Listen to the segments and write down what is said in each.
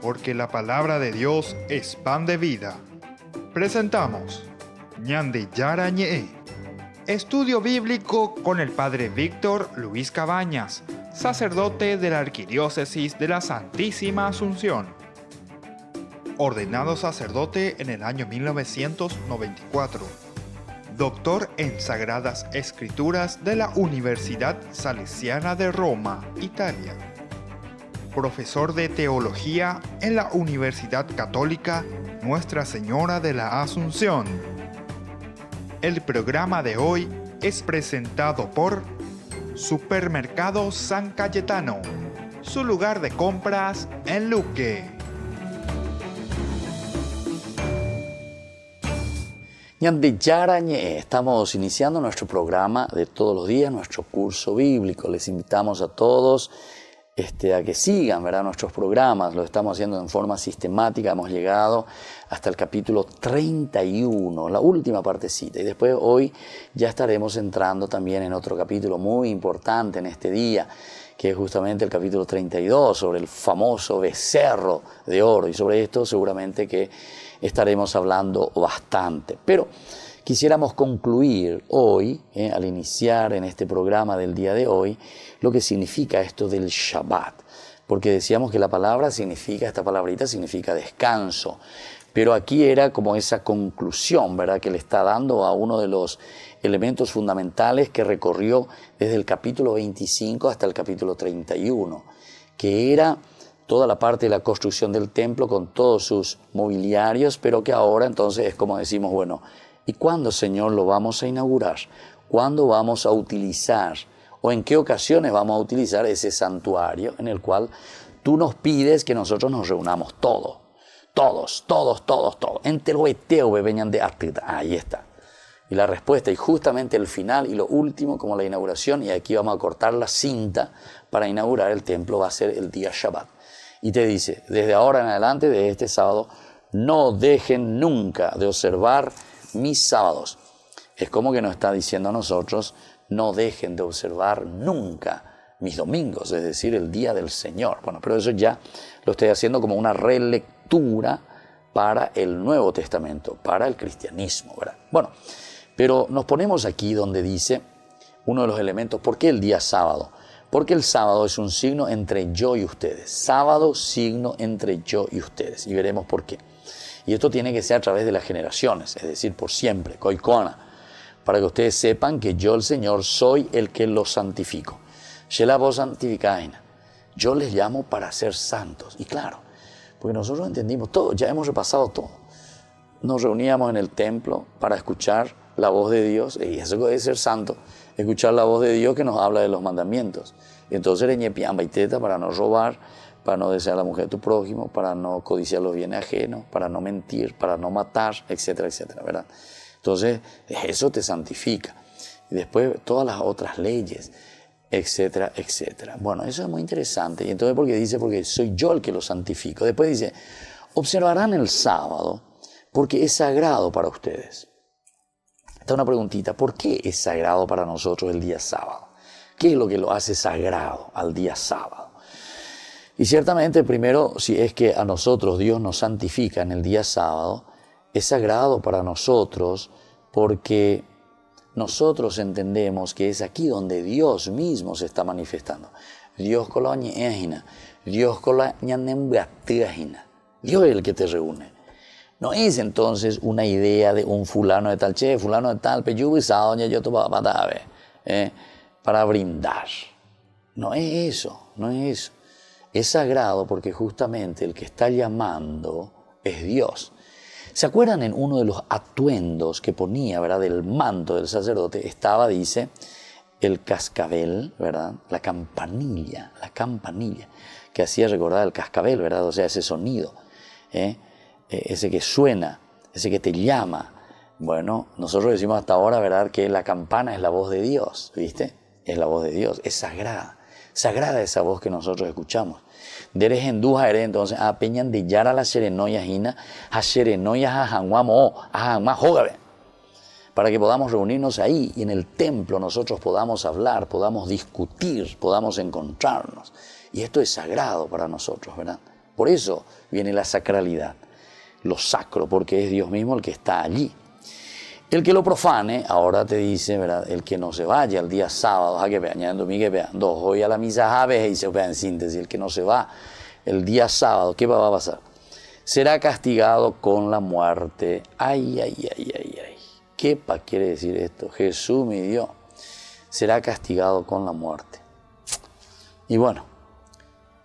Porque la palabra de Dios es pan de vida. Presentamos Ñande Yara Ñe, estudio bíblico con el Padre Víctor Luis Cabañas, sacerdote de la Arquidiócesis de la Santísima Asunción. Ordenado sacerdote en el año 1994. Doctor en Sagradas Escrituras de la Universidad Salesiana de Roma, Italia. Profesor de Teología en la Universidad Católica Nuestra Señora de la Asunción. El programa de hoy es presentado por Supermercado San Cayetano, su lugar de compras en Luque. Ñande Yara Ñe, estamos iniciando nuestro programa de todos los días, nuestro curso bíblico. Les invitamos a todos a que sigan, ¿verdad?, nuestros programas. Lo estamos haciendo en forma sistemática. Hemos llegado hasta el capítulo 31, la última partecita. Y después hoy ya estaremos entrando también en otro capítulo muy importante en este día, que es justamente el capítulo 32, sobre el famoso becerro de oro. Y sobre esto seguramente que estaremos hablando bastante. Pero quisiéramos concluir hoy, al iniciar en este programa del día de hoy, lo que significa esto del Shabbat. Porque decíamos que la palabra significa, esta palabrita significa descanso. Pero aquí era como esa conclusión, ¿verdad?, que le está dando a uno de los elementos fundamentales que recorrió desde el capítulo 25 hasta el capítulo 31, que era toda la parte de la construcción del templo con todos sus mobiliarios, pero que ahora entonces es como decimos, bueno, ¿y cuándo, Señor, lo vamos a inaugurar? ¿Cuándo vamos a utilizar o en qué ocasiones vamos a utilizar ese santuario en el cual tú nos pides que nosotros nos reunamos todos? Todos. Ahí está. Y la respuesta, y justamente el final y lo último, como la inauguración, y aquí vamos a cortar la cinta para inaugurar el templo, va a ser el día Shabbat. Y te dice, desde ahora en adelante, de este sábado, no dejen nunca de observar mis sábados. Es como que nos está diciendo a nosotros, no dejen de observar nunca mis domingos, es decir, el día del Señor. Bueno, pero eso ya lo estoy haciendo como una relectura para el Nuevo Testamento, para el cristianismo, ¿verdad? Bueno, pero nos ponemos aquí donde dice uno de los elementos, ¿por qué el día sábado? Porque el sábado es un signo entre yo y ustedes. Sábado, signo entre yo y ustedes. Y veremos por qué. Y esto tiene que ser a través de las generaciones, es decir, por siempre, koikona, para que ustedes sepan que yo, el Señor, soy el que los santifico. Shelabo santificaina. Yo les llamo para ser santos. Y claro, porque nosotros entendimos todo, ya hemos repasado todo. Nos reuníamos en el templo para escuchar la voz de Dios, y eso es ser santo, escuchar la voz de Dios que nos habla de los mandamientos. Y entonces reñepiamba y teta para no robar, para no desear a la mujer de tu prójimo, para no codiciar los bienes ajenos, para no mentir, para no matar, etcétera, etcétera, ¿verdad? Entonces, eso te santifica. Y después todas las otras leyes, etcétera, etcétera. Bueno, eso es muy interesante. Y entonces, porque soy yo el que lo santifico. Después dice, observarán el sábado porque es sagrado para ustedes. Esta es una preguntita, ¿por qué es sagrado para nosotros el día sábado? ¿Qué es lo que lo hace sagrado al día sábado? Y ciertamente, primero, si es que a nosotros Dios nos santifica en el día sábado, es sagrado para nosotros porque nosotros entendemos que es aquí donde Dios mismo se está manifestando. Dios es el que te reúne. No es entonces una idea de un fulano de tal, fulano de tal, para brindar. No es eso, no es eso. Es sagrado porque justamente el que está llamando es Dios. ¿Se acuerdan en uno de los atuendos que ponía, ¿verdad?, del manto del sacerdote? Estaba, dice, el cascabel, ¿verdad?, la campanilla, que hacía recordar el cascabel, ¿verdad?, o sea, ese sonido, ese que suena, ese que te llama. Bueno, nosotros decimos hasta ahora, ¿verdad?, que la campana es la voz de Dios, ¿viste? Es la voz de Dios, es sagrada. Sagrada esa voz que nosotros escuchamos. Deres enduja eres entonces a peñan de yara la serenoya jina, a serenoya a janguamo, a janguá jógabe. Para que podamos reunirnos ahí y en el templo nosotros podamos hablar, podamos discutir, podamos encontrarnos. Y esto es sagrado para nosotros, ¿verdad? Por eso viene la sacralidad, lo sacro, porque es Dios mismo el que está allí. El que lo profane, ahora te dice, ¿verdad? El que no se vaya el día sábado, hoy a la misa y se vea en síntesis, el que no se va el día sábado, ¿qué va a pasar? Será castigado con la muerte. Ay. ¿Qué quiere decir esto? Jesús, mi Dios, será castigado con la muerte. Y bueno,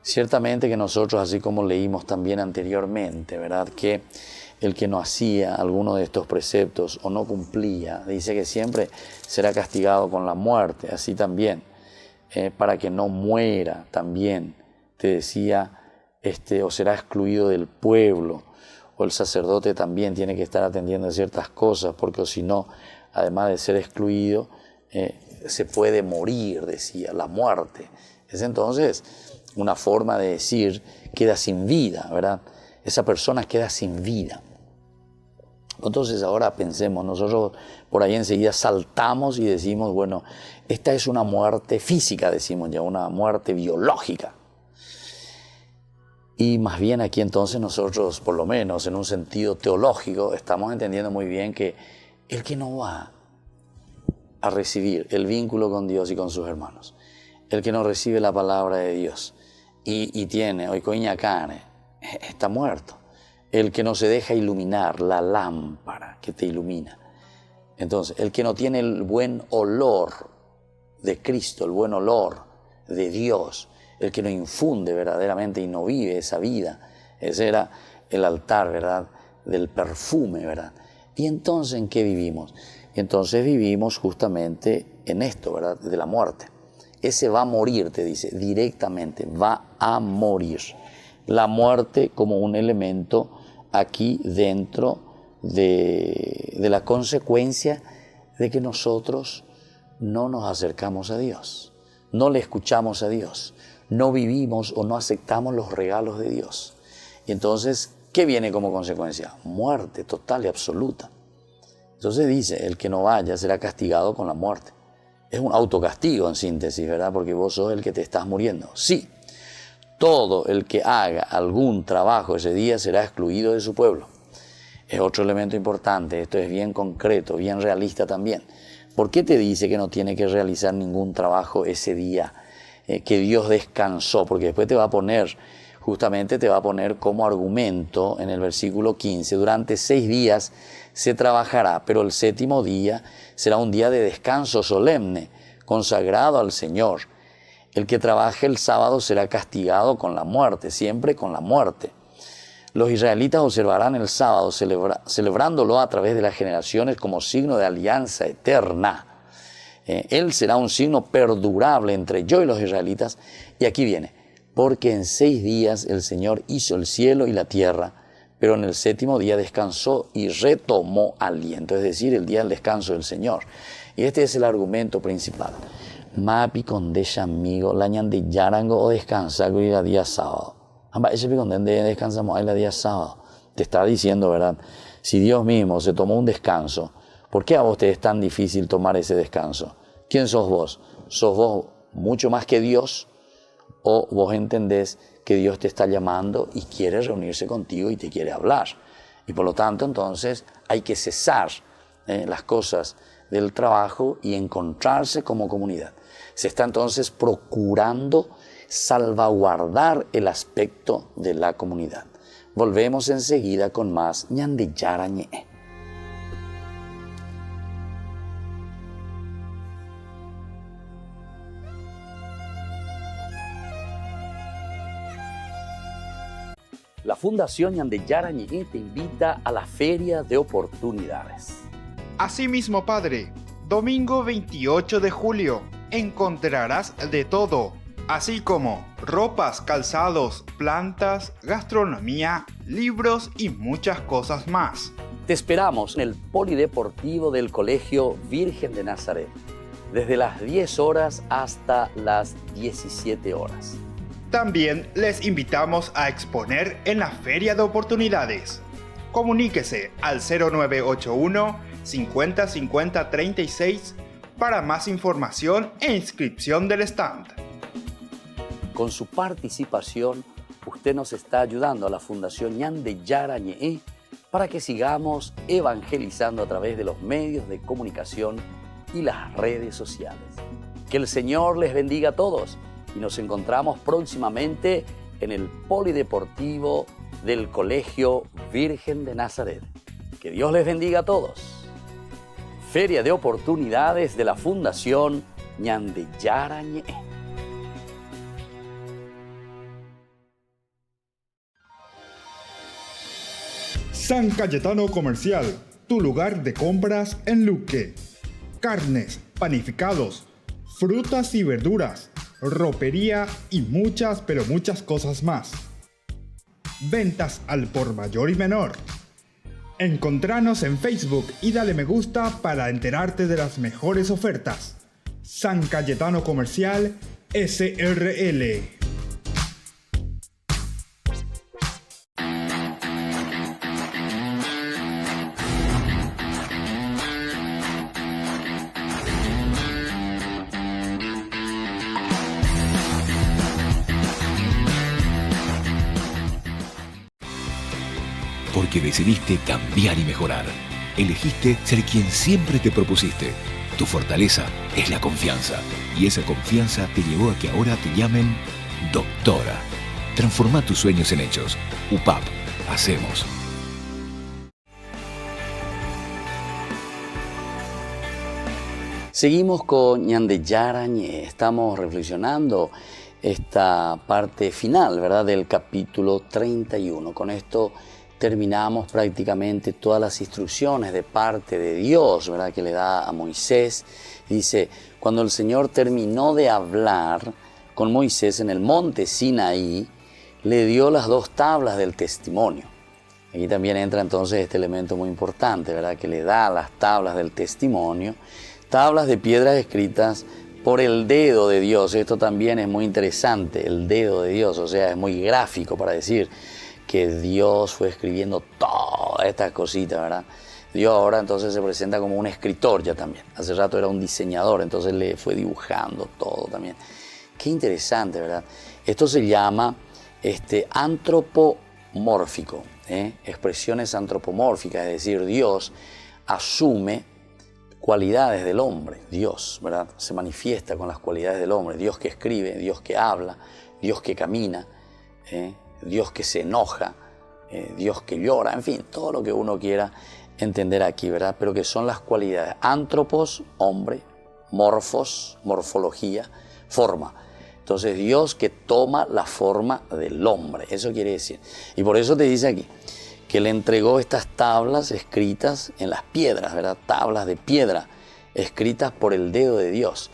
ciertamente que nosotros, así como leímos también anteriormente, ¿verdad? Que el que no hacía alguno de estos preceptos o no cumplía, dice que siempre será castigado con la muerte, así también, para que no muera también, te decía, o será excluido del pueblo, o el sacerdote también tiene que estar atendiendo a ciertas cosas, porque si no, además de ser excluido, se puede morir, decía, la muerte. Es entonces una forma de decir, queda sin vida, ¿verdad? Esa persona queda sin vida. Entonces ahora pensemos, nosotros por ahí enseguida saltamos y decimos, bueno, esta es una muerte física, decimos ya, una muerte biológica. Y más bien aquí entonces nosotros, por lo menos en un sentido teológico, estamos entendiendo muy bien que el que no va a recibir el vínculo con Dios y con sus hermanos, el que no recibe la palabra de Dios y tiene, hoy coñacane, está muerto. El que no se deja iluminar, la lámpara que te ilumina. Entonces, el que no tiene el buen olor de Cristo, el buen olor de Dios, el que no infunde verdaderamente y no vive esa vida, ese era el altar, ¿verdad?, del perfume, ¿verdad? Y entonces, ¿en qué vivimos? Entonces vivimos justamente en esto, ¿verdad?, de la muerte. Ese va a morir, te dice, directamente, va a morir. La muerte como un elemento aquí dentro de la consecuencia de que nosotros no nos acercamos a Dios, no le escuchamos a Dios, no vivimos o no aceptamos los regalos de Dios. Y entonces, ¿qué viene como consecuencia? Muerte total y absoluta. Entonces dice, el que no vaya será castigado con la muerte. Es un autocastigo en síntesis, ¿verdad? Porque vos sos el que te estás muriendo. Sí. Todo el que haga algún trabajo ese día será excluido de su pueblo. Es otro elemento importante, esto es bien concreto, bien realista también. ¿Por qué te dice que no tiene que realizar ningún trabajo ese día que Dios descansó? Porque después te va a poner como argumento en el versículo 15, durante 6 días se trabajará, pero el 7º día será un día de descanso solemne, consagrado al Señor. El que trabaje el sábado será castigado con la muerte, siempre con la muerte. Los israelitas observarán el sábado, celebrándolo a través de las generaciones como signo de alianza eterna. Él será un signo perdurable entre yo y los israelitas. Y aquí viene, porque en 6 días el Señor hizo el cielo y la tierra, pero en el 7º día descansó y retomó aliento, es decir, el día del descanso del Señor. Y este es el argumento principal. Mapi condesha amigo, la de yarango o descansa el día sábado. Ese picondende descansamos el día sábado. Te está diciendo, ¿verdad? Si Dios mismo se tomó un descanso, ¿por qué a vos te es tan difícil tomar ese descanso? ¿Quién sos vos? ¿Sos vos mucho más que Dios? ¿O vos entendés que Dios te está llamando y quiere reunirse contigo y te quiere hablar? Y por lo tanto, entonces, hay que cesar las cosas del trabajo y encontrarse como comunidad. Se está entonces procurando salvaguardar el aspecto de la comunidad. Volvemos enseguida con más ñande yarañe. La Fundación Ñande Yarañe te invita a la Feria de Oportunidades. Asimismo, Padre, domingo 28 de julio, encontrarás de todo, así como ropas, calzados, plantas, gastronomía, libros y muchas cosas más. Te esperamos en el Polideportivo del Colegio Virgen de Nazaret, desde las 10 horas hasta las 17 horas. También les invitamos a exponer en la Feria de Oportunidades. Comuníquese al 0981 50 50 36 para más información e inscripción del stand. Con su participación, usted nos está ayudando a la Fundación Ñande Yara Ñe'e para que sigamos evangelizando a través de los medios de comunicación y las redes sociales. Que el Señor les bendiga a todos y nos encontramos próximamente en el Polideportivo del Colegio Virgen de Nazaret. Que Dios les bendiga a todos. Feria de Oportunidades de la Fundación Ñande Yara Ñe'e. San Cayetano Comercial, tu lugar de compras en Luque. Carnes, panificados, frutas y verduras, ropería y muchas, pero muchas cosas más. Ventas al por mayor y menor. Encontranos en Facebook y dale me gusta para enterarte de las mejores ofertas. San Cayetano Comercial, SRL. Porque decidiste cambiar y mejorar. Elegiste ser quien siempre te propusiste. Tu fortaleza es la confianza. Y esa confianza te llevó a que ahora te llamen doctora. Transforma tus sueños en hechos. UPAP. Hacemos. Seguimos con Ñande Yara Ñe'e. Estamos reflexionando esta parte final, ¿verdad?, del capítulo 31. Con esto terminamos prácticamente todas las instrucciones de parte de Dios, ¿verdad?, que le da a Moisés. Dice, cuando el Señor terminó de hablar con Moisés en el monte Sinaí, le dio las 2 tablas del testimonio. Aquí también entra entonces este elemento muy importante, ¿verdad?, que le da las tablas del testimonio, tablas de piedras escritas por el dedo de Dios. Esto también es muy interesante, el dedo de Dios, o sea, es muy gráfico para decir que Dios fue escribiendo todas estas cositas, ¿verdad? Dios ahora entonces se presenta como un escritor ya también. Hace rato era un diseñador, entonces le fue dibujando todo también. Qué interesante, ¿verdad? Esto se llama antropomórfico, expresiones antropomórficas, es decir, Dios asume cualidades del hombre, Dios, ¿verdad? Se manifiesta con las cualidades del hombre, Dios que escribe, Dios que habla, Dios que camina, Dios que se enoja, Dios que llora, en fin, todo lo que uno quiera entender aquí, ¿verdad? Pero que son las cualidades. Antropos, hombre, morfos, morfología, forma. Entonces Dios que toma la forma del hombre, eso quiere decir. Y por eso te dice aquí, que le entregó estas tablas escritas en las piedras, ¿verdad? Tablas de piedra escritas por el dedo de Dios.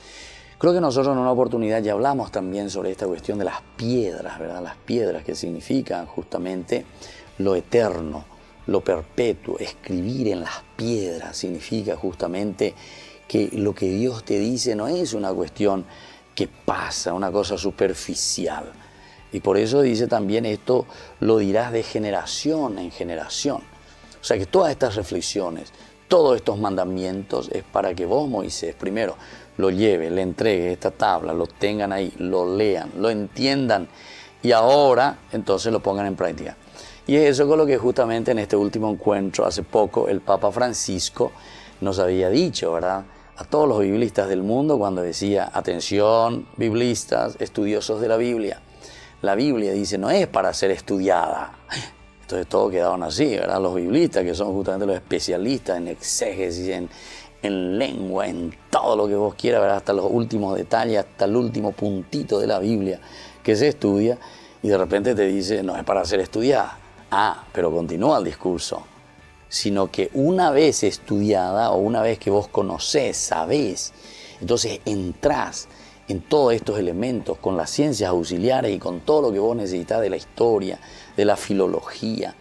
Creo que nosotros en una oportunidad ya hablamos también sobre esta cuestión de las piedras, ¿verdad? Las piedras que significan justamente lo eterno, lo perpetuo. Escribir en las piedras significa justamente que lo que Dios te dice no es una cuestión que pasa, una cosa superficial. Y por eso dice también esto, lo dirás de generación en generación. O sea que todas estas reflexiones, todos estos mandamientos es para que vos, Moisés, primero lo lleve, le entregue esta tabla, lo tengan ahí, lo lean, lo entiendan y ahora entonces lo pongan en práctica. Y es eso con lo que justamente en este último encuentro, hace poco, el Papa Francisco nos había dicho, ¿verdad?, a todos los biblistas del mundo cuando decía, atención, biblistas, estudiosos de la Biblia dice, no es para ser estudiada. Entonces todos quedaron así, ¿verdad? Los biblistas, que son justamente los especialistas en exégesis, en lengua, en todo lo que vos quieras, ¿verdad? Hasta los últimos detalles, hasta el último puntito de la Biblia que se estudia, y de repente te dice, no es para ser estudiada. Ah, pero continúa el discurso. Sino que una vez estudiada o una vez que vos conocés, sabés, entonces entrás en todos estos elementos con las ciencias auxiliares y con todo lo que vos necesitas de la historia, de la filología.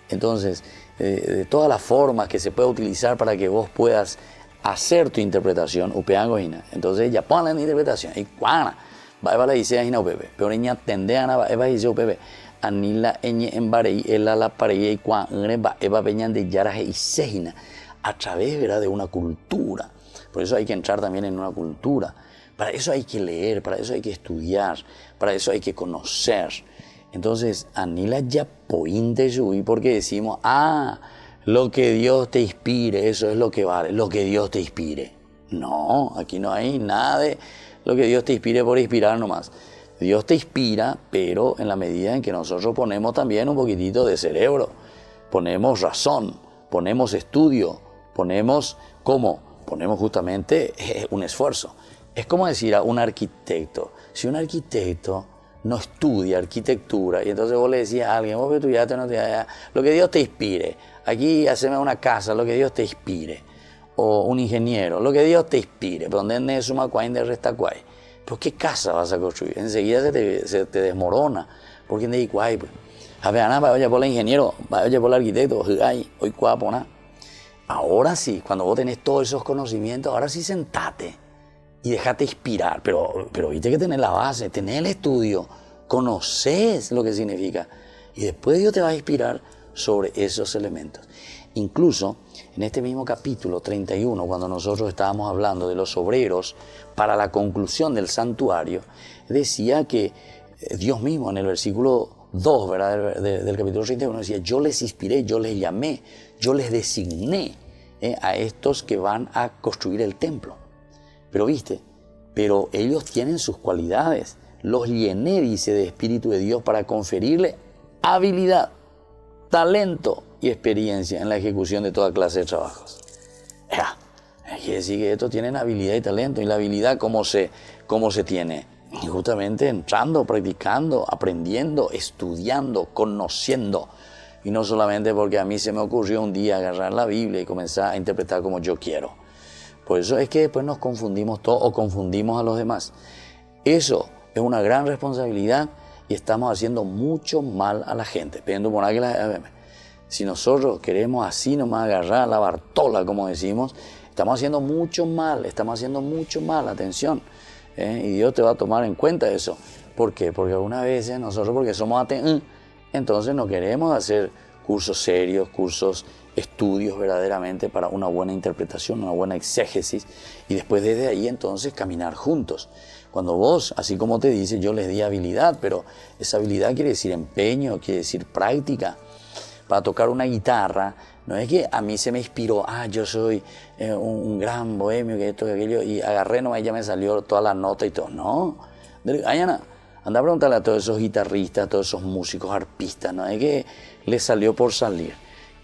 Entonces, de todas las formas que se puede utilizar para que vos puedas hacer tu interpretación, entonces ya pon la interpretación, y cuana, va la dice ahí no bebé, pero niña tendeana va dice bebé, anila eñe en barei, ela la parei y cuan eva peñan de yaraje y sejina, a través, ¿verdad?, de una cultura. Por eso hay que entrar también en una cultura, Para eso hay que leer, para eso hay que estudiar, para eso hay que conocer. Entonces, anila ya pointe yui porque decimos, lo que Dios te inspire, eso es lo que vale, lo que Dios te inspire. No, aquí no hay nada de lo que Dios te inspire por inspirar nomás. Dios te inspira, pero en la medida en que nosotros ponemos también un poquitito de cerebro, ponemos razón, ponemos estudio, ponemos justamente un esfuerzo. Es como decir a un arquitecto, si un arquitecto no estudia arquitectura y entonces vos le decías a alguien, vos estudiaste, no te, lo que Dios te inspire, aquí haceme una casa, lo que Dios te inspire, o un ingeniero, lo que Dios te inspire, pero donde es suma cuain de resta cuay. Pero ¿qué casa vas a construir? Enseguida se te desmorona, porque de igual, pues. A ver, Ana, vaya por el ingeniero, vaya por el arquitecto, hoy cuapona. Ahora sí, cuando vos tenés todos esos conocimientos, ahora sí sentate y dejate inspirar. Pero viste que tenés la base, tenés el estudio, conoces lo que significa. Y después Dios te va a inspirar sobre esos elementos. Incluso en este mismo capítulo 31, cuando nosotros estábamos hablando de los obreros para la conclusión del santuario, decía que Dios mismo en el versículo 2, ¿verdad? Del capítulo 31 decía, yo les inspiré, yo les llamé, yo les designé a estos que van a construir el templo. Pero ellos tienen sus cualidades, los llené, dice, de Espíritu de Dios para conferirle habilidad, talento y experiencia en la ejecución de toda clase de trabajos. Quiere decir que estos tienen habilidad y talento. ¿Y la habilidad cómo se tiene? Y justamente entrando, practicando, aprendiendo, estudiando, conociendo. Y no solamente porque a mí se me ocurrió un día agarrar la Biblia y comenzar a interpretar como yo quiero. Por eso es que después nos confundimos todos o confundimos a los demás. Eso es una gran responsabilidad y estamos haciendo mucho mal a la gente. Si nosotros queremos así nomás agarrar la Bartola, como decimos, estamos haciendo mucho mal, atención. Y Dios te va a tomar en cuenta eso. ¿Por qué? Porque algunas veces nosotros, porque somos entonces no queremos hacer cursos serios, estudios verdaderamente para una buena interpretación, una buena exégesis, y después desde ahí entonces caminar juntos. Cuando vos, así como te dice, yo les di habilidad, pero esa habilidad quiere decir empeño, quiere decir práctica. Para tocar una guitarra, no es que a mí se me inspiró, yo soy un gran bohemio, que esto, que aquello, y agarré nomás y ya me salió toda la nota y todo. No, anda a preguntarle a todos esos guitarristas, a todos esos músicos, arpistas, no es que les salió por salir.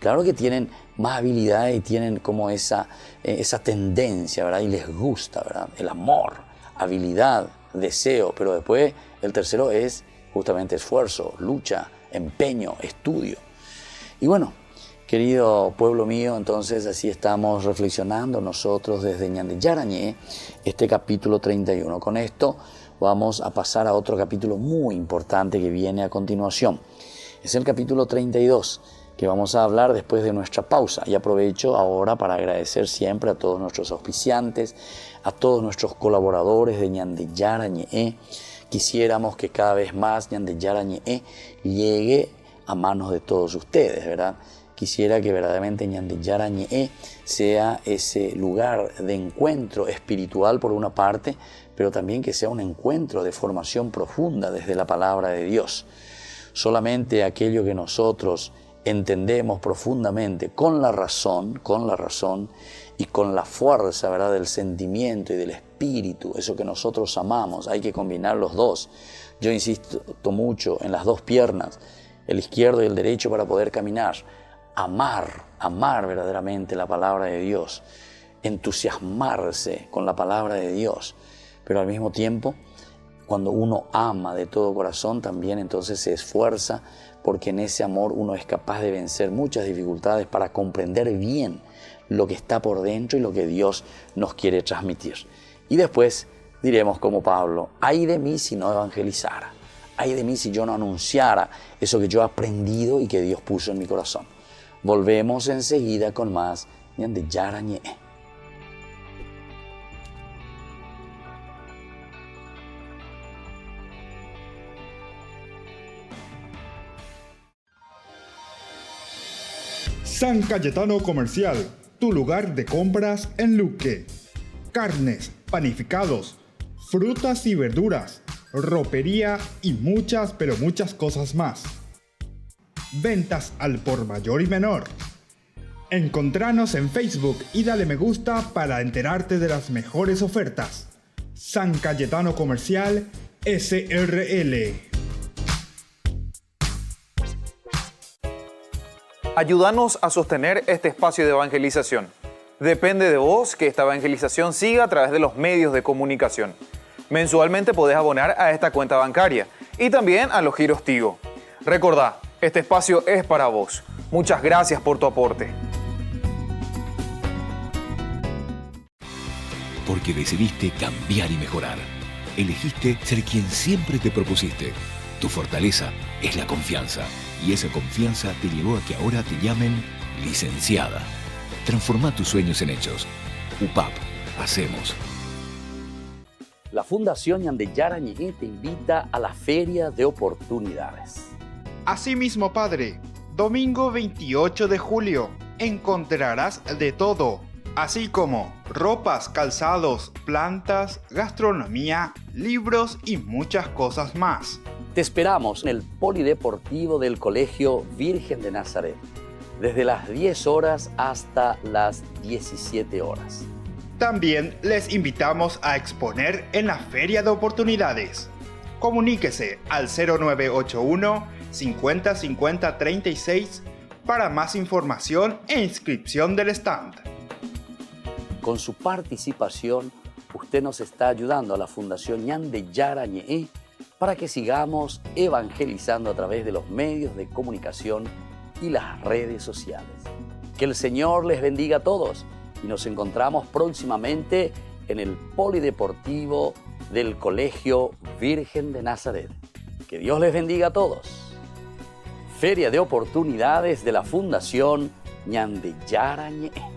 Claro que tienen más habilidades y tienen como esa tendencia, ¿verdad? Y les gusta, ¿verdad? El amor, habilidad, deseo, pero después el tercero es justamente esfuerzo, lucha, empeño, estudio. Y bueno, querido pueblo mío, entonces así estamos reflexionando nosotros desde Ñande Yarañé, este capítulo 31. Con esto vamos a pasar a otro capítulo muy importante que viene a continuación. Es el capítulo 32, que vamos a hablar después de nuestra pausa. Y aprovecho ahora para agradecer siempre a todos nuestros auspiciantes, a todos nuestros colaboradores de Ñande Yarañé. Quisiéramos que cada vez más Ñande Yarañé llegue a manos de todos ustedes, ¿verdad? Quisiera que verdaderamente Ñande Yarañé sea ese lugar de encuentro espiritual por una parte, pero también que sea un encuentro de formación profunda desde la palabra de Dios. Solamente aquello que nosotros entendemos profundamente con la razón y con la fuerza, ¿verdad?, del sentimiento y del espíritu, eso que nosotros amamos, hay que combinar los dos. Yo insisto mucho en las dos piernas, el izquierdo y el derecho, para poder caminar, amar verdaderamente la palabra de Dios, entusiasmarse con la palabra de Dios, pero al mismo tiempo, cuando uno ama de todo corazón, también entonces se esfuerza, porque en ese amor uno es capaz de vencer muchas dificultades para comprender bien lo que está por dentro y lo que Dios nos quiere transmitir. Y después diremos como Pablo, ay de mí si no evangelizara. Ay de mí si yo no anunciara eso que yo he aprendido y que Dios puso en mi corazón. Volvemos enseguida con más Ñande Yarañé. San Cayetano Comercial, tu lugar de compras en Luque. Carnes, panificados, frutas y verduras, ropería y muchas pero muchas cosas más. Ventas al por mayor y menor. Encontranos en Facebook y dale me gusta para enterarte de las mejores ofertas. San Cayetano Comercial SRL. Ayúdanos a sostener este espacio de evangelización. Depende de vos que esta evangelización siga a través de los medios de comunicación. Mensualmente podés abonar a esta cuenta bancaria y también a los giros Tigo. Recordá, este espacio es para vos. Muchas gracias por tu aporte. Porque decidiste cambiar y mejorar. Elegiste ser quien siempre te propusiste. Tu fortaleza es la confianza. Y esa confianza te llevó a que ahora te llamen licenciada. Transforma tus sueños en hechos. UPAP. Hacemos. La Fundación Ñandeyara Ñe'e te invita a la Feria de Oportunidades. Asimismo, Padre, domingo 28 de julio encontrarás de todo, así como ropas, calzados, plantas, gastronomía, libros y muchas cosas más. Te esperamos en el Polideportivo del Colegio Virgen de Nazaret, desde las 10 horas hasta las 17 horas. También les invitamos a exponer en la Feria de Oportunidades. Comuníquese al 0981 50 50 36 para más información e inscripción del stand. Con su participación, usted nos está ayudando a la Fundación Ñandeyara Ñe'e para que sigamos evangelizando a través de los medios de comunicación y las redes sociales. Que el Señor les bendiga a todos y nos encontramos próximamente en el Polideportivo del Colegio Virgen de Nazaret. Que Dios les bendiga a todos. Feria de Oportunidades de la Fundación Ñandeyara Ñe'e.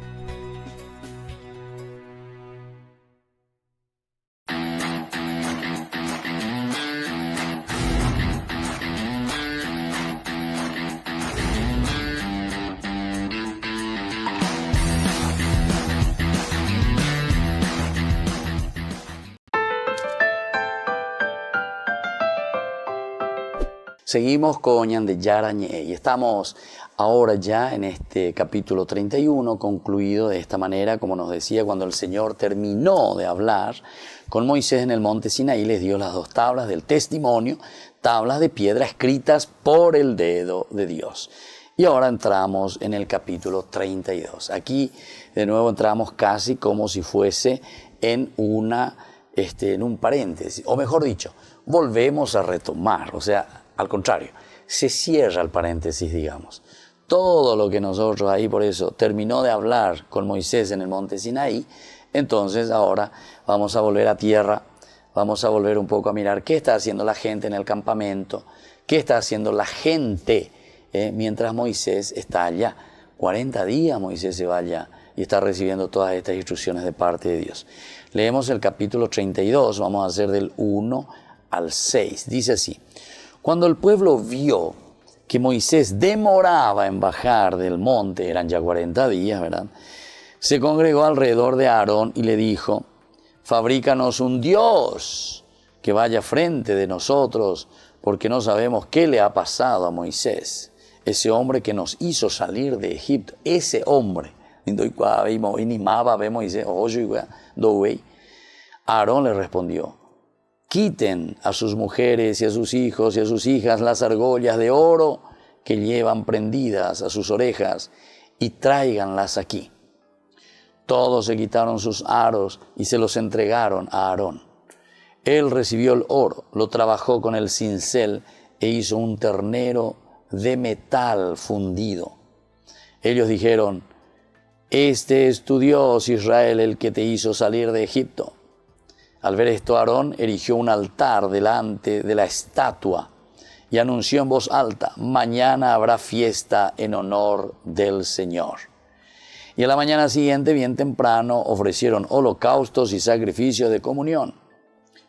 Seguimos con Ñandeyara Ñe'e y estamos ahora ya en este capítulo 31, concluido de esta manera, como nos decía, cuando el Señor terminó de hablar con Moisés en el monte Sinaí, les dio las 2 tablas del testimonio, tablas de piedra escritas por el dedo de Dios. Y ahora entramos en el capítulo 32. Aquí de nuevo entramos casi como si fuese en un paréntesis, o mejor dicho, volvemos a retomar, o sea, al contrario, se cierra el paréntesis, digamos. Todo lo que nosotros ahí, por eso, terminó de hablar con Moisés en el monte Sinaí, entonces ahora vamos a volver a tierra, vamos a volver un poco a mirar qué está haciendo la gente en el campamento, qué está haciendo la gente mientras Moisés está allá. 40 días Moisés se va allá y está recibiendo todas estas instrucciones de parte de Dios. Leemos el capítulo 32, vamos a hacer del 1 al 6. Dice así: Cuando el pueblo vio que Moisés demoraba en bajar del monte, eran ya 40 días, ¿verdad? Se congregó alrededor de Aarón y le dijo: fabrícanos un Dios que vaya frente de nosotros, porque no sabemos qué le ha pasado a Moisés, ese hombre que nos hizo salir de Egipto. Ese hombre. Aarón le respondió: quiten a sus mujeres y a sus hijos y a sus hijas las argollas de oro que llevan prendidas a sus orejas y tráiganlas aquí. Todos se quitaron sus aros y se los entregaron a Aarón. Él recibió el oro, lo trabajó con el cincel e hizo un ternero de metal fundido. Ellos dijeron: este es tu Dios, Israel, el que te hizo salir de Egipto. Al ver esto, Aarón erigió un altar delante de la estatua y anunció en voz alta: mañana habrá fiesta en honor del Señor. Y a la mañana siguiente, bien temprano, ofrecieron holocaustos y sacrificios de comunión.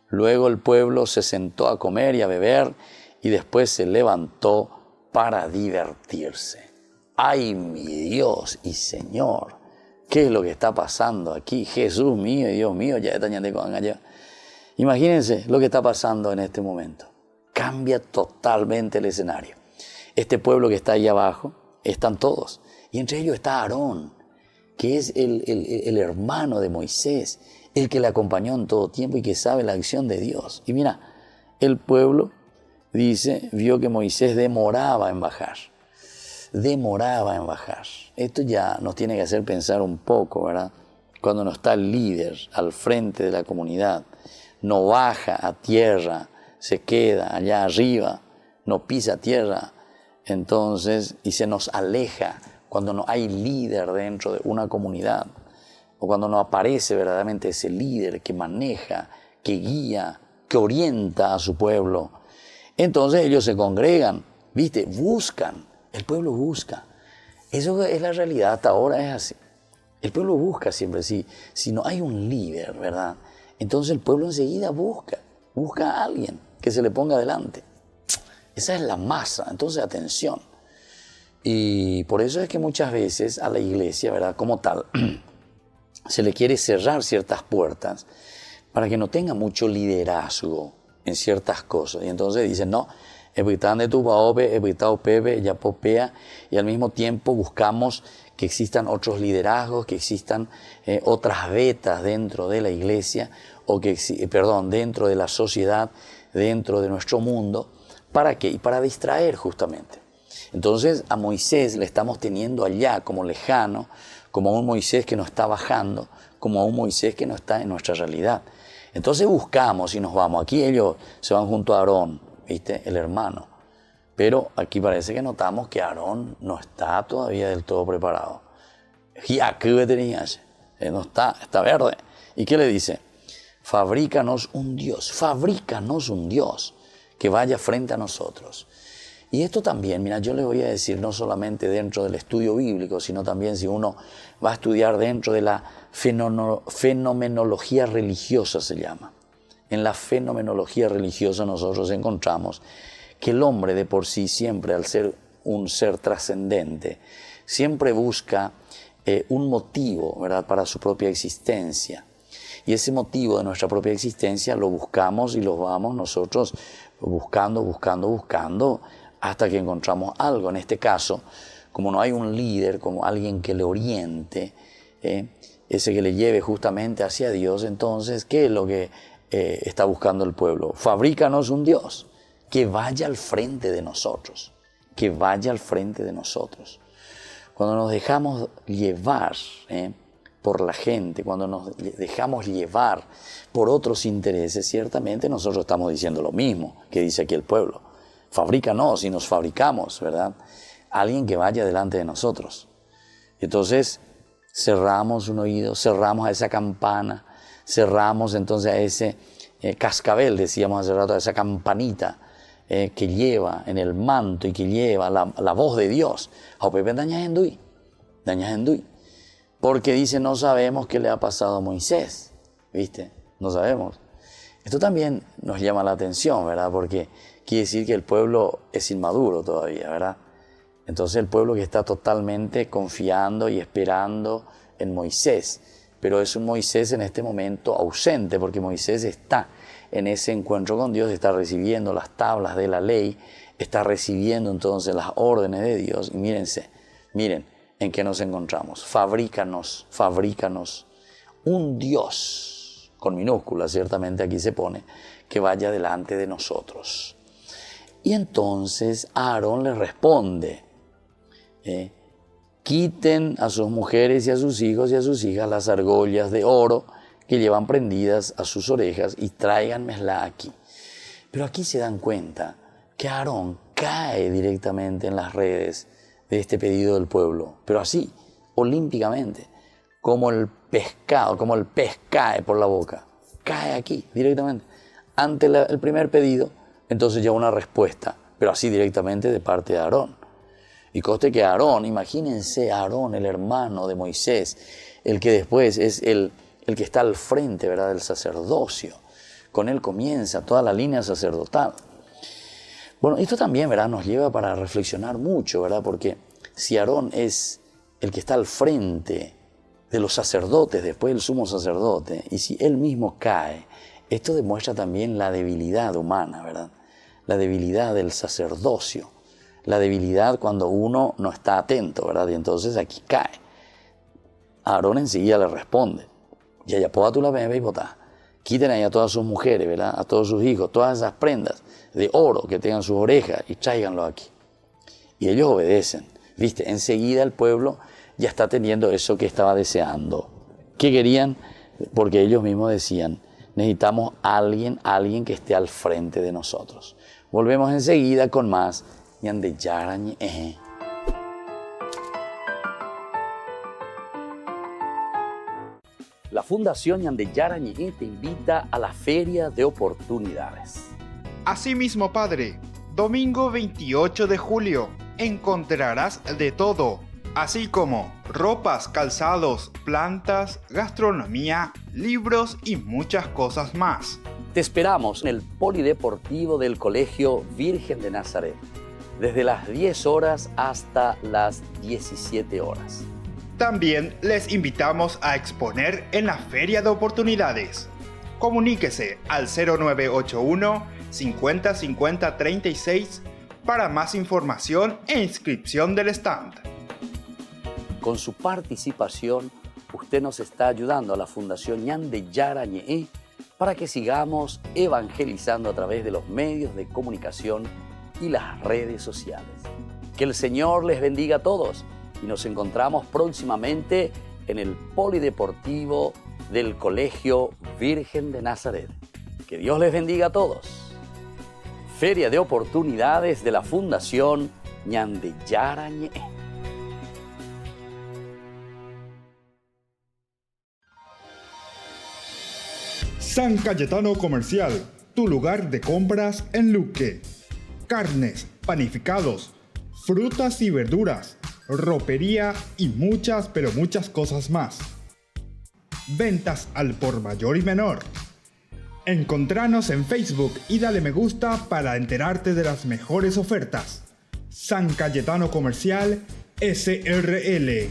Luego el pueblo se sentó a comer y a beber y después se levantó para divertirse. ¡Ay, mi Dios y Señor! ¿Qué es lo que está pasando aquí? Jesús mío y Dios mío, ya está allá. Imagínense lo que está pasando en este momento. Cambia totalmente el escenario. Este pueblo que está ahí abajo, están todos. Y entre ellos está Aarón, que es el hermano de Moisés, el que le acompañó en todo tiempo y que sabe la acción de Dios. Y mira, el pueblo, dice, vio que Moisés demoraba en bajar. Demoraba en bajar. Esto ya nos tiene que hacer pensar un poco, ¿verdad? Cuando no está el líder al frente de la comunidad, no baja a tierra, se queda allá arriba, no pisa tierra, entonces, y se nos aleja cuando no hay líder dentro de una comunidad, o cuando no aparece verdaderamente ese líder que maneja, que guía, que orienta a su pueblo. Entonces ellos se congregan, ¿viste? Buscan, el pueblo busca. Eso es la realidad, hasta ahora es así. El pueblo busca siempre, si no hay un líder, ¿verdad? Entonces el pueblo enseguida busca a alguien que se le ponga delante. Esa es la masa, entonces atención. Y por eso es que muchas veces a la iglesia, ¿verdad? Como tal, se le quiere cerrar ciertas puertas para que no tenga mucho liderazgo en ciertas cosas. Y entonces dicen, no, evitan de tu baobe, evitao pepe, ya popea, y al mismo tiempo buscamos que existan otros liderazgos, que existan otras vetas dentro de la iglesia, o que, dentro de la sociedad, dentro de nuestro mundo. ¿Para qué? Y para distraer justamente. Entonces a Moisés le estamos teniendo allá como lejano, como a un Moisés que no está bajando, como a un Moisés que no está en nuestra realidad. Entonces buscamos y nos vamos. Aquí ellos se van junto a Aarón, ¿viste? El hermano. Pero aquí parece que notamos que Aarón no está todavía del todo preparado. No está verde. ¿Y qué le dice? Fabrícanos un Dios que vaya frente a nosotros. Y esto también, mira, yo les voy a decir, no solamente dentro del estudio bíblico, sino también si uno va a estudiar dentro de la fenomenología religiosa, se llama. En la fenomenología religiosa nosotros encontramos que el hombre de por sí siempre, al ser un ser trascendente, siempre busca un motivo, ¿verdad?, para su propia existencia. Y ese motivo de nuestra propia existencia lo buscamos y lo vamos nosotros buscando, hasta que encontramos algo. En este caso, como no hay un líder, como alguien que le oriente, ese que le lleve justamente hacia Dios, entonces, ¿qué es lo que está buscando el pueblo? Fabrícanos un Dios que vaya al frente de nosotros, Cuando nos dejamos llevar por la gente, cuando nos dejamos llevar por otros intereses, ciertamente nosotros estamos diciendo lo mismo que dice aquí el pueblo. Fabrícanos y nos fabricamos, ¿verdad? Alguien que vaya delante de nosotros. Entonces cerramos un oído, cerramos a esa campana, cerramos entonces a ese cascabel, decíamos hace rato, a esa campanita que lleva en el manto y que lleva la voz de Dios. Porque dice, no sabemos qué le ha pasado a Moisés, ¿viste? No sabemos. Esto también nos llama la atención, ¿verdad? Porque quiere decir que el pueblo es inmaduro todavía, ¿verdad? Entonces el pueblo que está totalmente confiando y esperando en Moisés, pero es un Moisés en este momento ausente, porque Moisés está en ese encuentro con Dios, está recibiendo las tablas de la ley, está recibiendo entonces las órdenes de Dios. Y miren en qué nos encontramos. Fabrícanos un Dios, con minúscula ciertamente aquí se pone, que vaya delante de nosotros. Y entonces Aarón le responde, quiten a sus mujeres y a sus hijos y a sus hijas las argollas de oro que llevan prendidas a sus orejas y tráiganmela aquí. Pero aquí se dan cuenta que Aarón cae directamente en las redes de este pedido del pueblo, pero así, olímpicamente, como el pescado, como el pez cae por la boca, cae aquí directamente, ante el primer pedido, entonces ya una respuesta, pero así directamente de parte de Aarón. Y conste que Aarón, imagínense Aarón, el hermano de Moisés, el que después es el que está al frente, ¿verdad?, del sacerdocio. Con él comienza toda la línea sacerdotal. Bueno, esto también, ¿verdad?, nos lleva para reflexionar mucho, ¿verdad? Porque si Aarón es el que está al frente de los sacerdotes, después el sumo sacerdote, y si él mismo cae Esto demuestra también la debilidad humana, ¿verdad? La debilidad del sacerdocio, la debilidad cuando uno no está atento, ¿verdad? Y entonces aquí cae. Aarón enseguida le responde, ya poda tú la bebé y botá. Quiten ahí a todas sus mujeres, ¿verdad? A todos sus hijos, todas esas prendas de oro que tengan sus orejas y tráiganlo aquí. Y ellos obedecen, ¿viste? Enseguida el pueblo ya está teniendo eso que estaba deseando. ¿Qué querían? Porque ellos mismos decían, necesitamos alguien que esté al frente de nosotros. Volvemos enseguida con más. La Fundación Ñandeyara Ñe'e te invita a la Feria de Oportunidades. Asimismo, Padre, domingo 28 de julio encontrarás de todo, así como ropas, calzados, plantas, gastronomía, libros y muchas cosas más. Te esperamos en el Polideportivo del Colegio Virgen de Nazaret, desde las 10 horas hasta las 17 horas. También les invitamos a exponer en la Feria de Oportunidades. Comuníquese al 0981 50 50 36 para más información e inscripción del stand. Con su participación, usted nos está ayudando a la Fundación Ñandeyara Ñe'e para que sigamos evangelizando a través de los medios de comunicación y las redes sociales. Que el Señor les bendiga a todos y nos encontramos próximamente en el Polideportivo del Colegio Virgen de Nazaret. Que Dios les bendiga a todos. Feria de Oportunidades de la Fundación Ñandeyara Ñe'e. San Cayetano Comercial, tu lugar de compras en Luque. Carnes, panificados, frutas y verduras, ropería y muchas, pero muchas cosas más. Ventas al por mayor y menor. Encontranos en Facebook y dale me gusta para enterarte de las mejores ofertas. San Cayetano Comercial, SRL.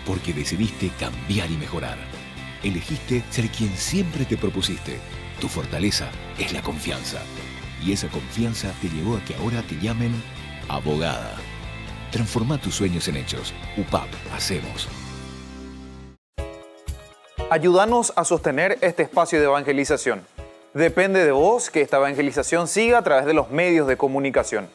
Porque decidiste cambiar y mejorar. Elegiste ser quien siempre te propusiste. Tu fortaleza es la confianza. Y esa confianza te llevó a que ahora te llamen abogada. Transforma tus sueños en hechos. UPAP, hacemos. Ayúdanos a sostener este espacio de evangelización. Depende de vos que esta evangelización siga a través de los medios de comunicación.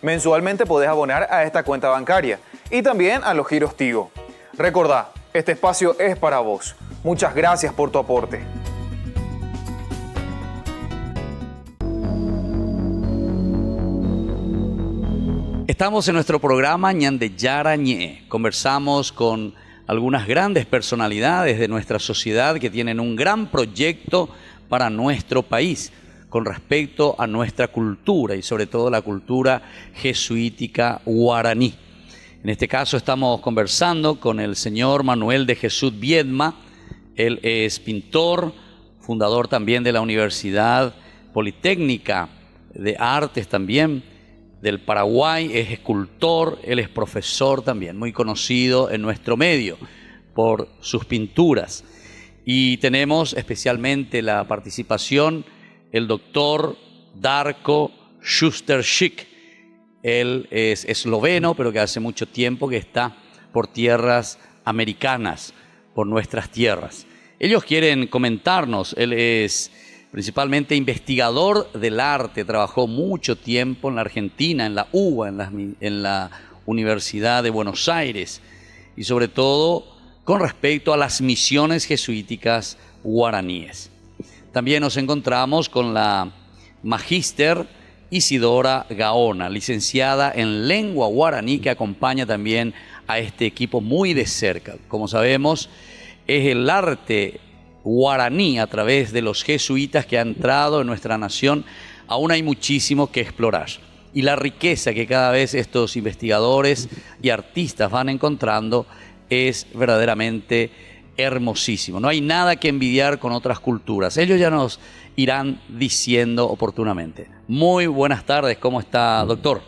Mensualmente podés abonar a esta cuenta bancaria y también a los giros Tigo. Recordá, este espacio es para vos. Muchas gracias por tu aporte. Estamos en nuestro programa Ñandeyara Ñe'e. Conversamos con algunas grandes personalidades de nuestra sociedad que tienen un gran proyecto para nuestro país con respecto a nuestra cultura y sobre todo la cultura jesuítica guaraní. En este caso estamos conversando con el señor Manuel de Jesús Viedma. Él es pintor, fundador también de la Universidad Politécnica de Artes también del Paraguay, es escultor, él es profesor también, muy conocido en nuestro medio por sus pinturas. Y tenemos especialmente la participación el doctor Darko Schuster-Schick. Él es esloveno, pero que hace mucho tiempo que está por tierras americanas, por nuestras tierras. Ellos quieren comentarnos, él es principalmente investigador del arte, trabajó mucho tiempo en la Argentina, en la UBA, en la Universidad de Buenos Aires, y sobre todo con respecto a las misiones jesuíticas guaraníes. También nos encontramos con la magíster Isidora Gaona, licenciada en lengua guaraní, que acompaña también a este equipo muy de cerca. Como sabemos, es el arte guaraní a través de los jesuitas que ha entrado en nuestra nación. Aún hay muchísimo que explorar. Y la riqueza que cada vez estos investigadores y artistas van encontrando es verdaderamente hermosísimo. No hay nada que envidiar con otras culturas. Ellos ya nos irán diciendo oportunamente. Muy buenas tardes, ¿cómo está, doctor?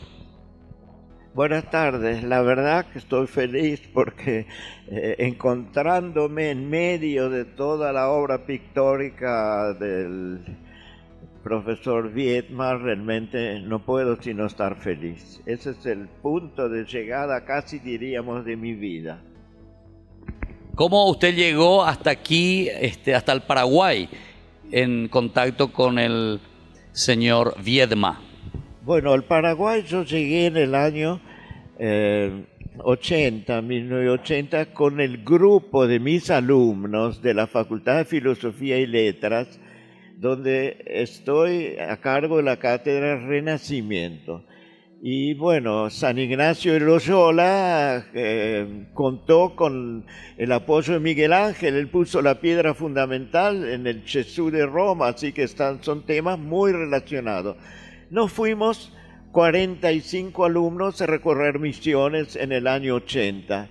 Buenas tardes, la verdad que estoy feliz porque encontrándome en medio de toda la obra pictórica del profesor Viedma, realmente no puedo sino estar feliz. Ese es el punto de llegada, casi diríamos, de mi vida. ¿Cómo usted llegó hasta aquí, hasta el Paraguay, en contacto con el señor Viedma? Bueno, al Paraguay yo llegué en el año 1980, con el grupo de mis alumnos de la Facultad de Filosofía y Letras, donde estoy a cargo de la cátedra Renacimiento. Y bueno, San Ignacio de Loyola contó con el apoyo de Miguel Ángel. Él puso la piedra fundamental en el Jesús de Roma, así que son temas muy relacionados. Nos fuimos 45 alumnos a recorrer misiones en el año 80.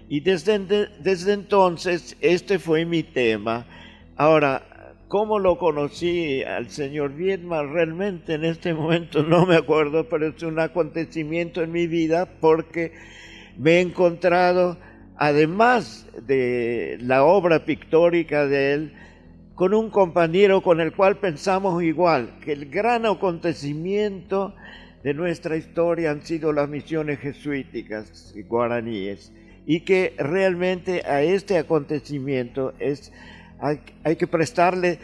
Y desde entonces este fue mi tema. Ahora, ¿cómo lo conocí al señor Viedma? Realmente en este momento no me acuerdo, pero es un acontecimiento en mi vida porque me he encontrado, además de la obra pictórica de él, con un compañero con el cual pensamos igual, que el gran acontecimiento de nuestra historia han sido las misiones jesuíticas y guaraníes, y que realmente a este acontecimiento hay que prestarle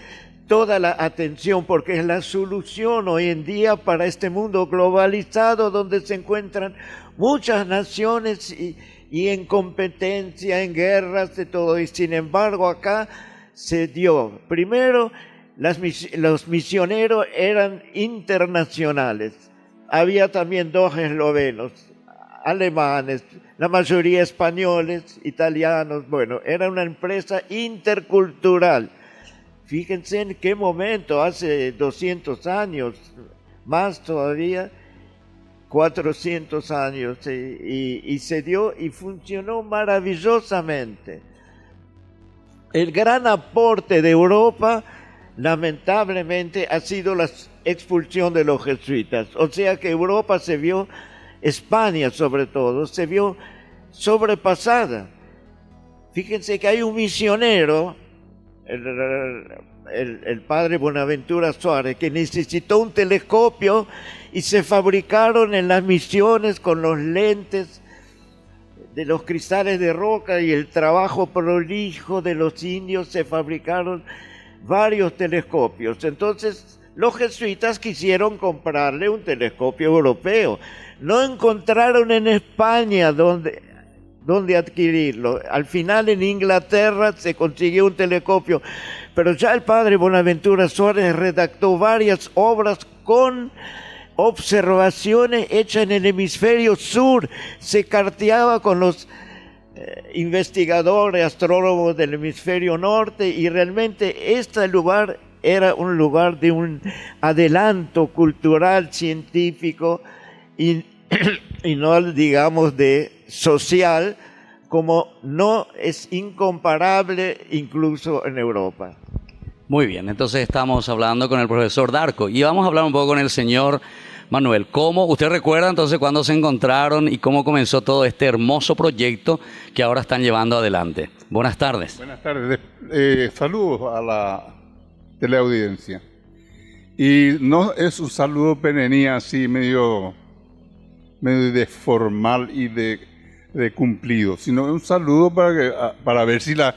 toda la atención porque es la solución hoy en día para este mundo globalizado donde se encuentran muchas naciones y en competencia, en guerras, de todo. Y sin embargo acá se dio, primero, los misioneros eran internacionales. Había también 2 eslovenos, alemanes, la mayoría españoles, italianos. Bueno, era una empresa intercultural. Fíjense en qué momento, hace 200 años, más todavía, 400 años, y se dio y funcionó maravillosamente. El gran aporte de Europa, lamentablemente, ha sido la expulsión de los jesuitas. O sea que Europa se vio, España sobre todo, se vio sobrepasada. Fíjense que hay un misionero, el padre Buenaventura Suárez, que necesitó un telescopio y se fabricaron en las misiones con los lentes de los cristales de roca y el trabajo prolijo de los indios, se fabricaron varios telescopios. Entonces los jesuitas quisieron comprarle un telescopio europeo. No encontraron en España dónde adquirirlo. Al final en Inglaterra se consiguió un telescopio, pero ya el padre Buenaventura Suárez redactó varias obras con observaciones hechas en el hemisferio sur. Se carteaba con los investigadores, astrónomos del hemisferio norte, y realmente este lugar era un lugar de un adelanto cultural, científico y no digamos de social, como no es incomparable incluso en Europa. Muy bien, entonces estamos hablando con el profesor Darco y vamos a hablar un poco con el señor Manuel. ¿Cómo usted recuerda entonces cuándo se encontraron y cómo comenzó todo este hermoso proyecto que ahora están llevando adelante? Buenas tardes. Buenas tardes. Saludos a la teleaudiencia. Y no es un saludo perenía así medio de formal y de cumplido, sino un saludo para ver si la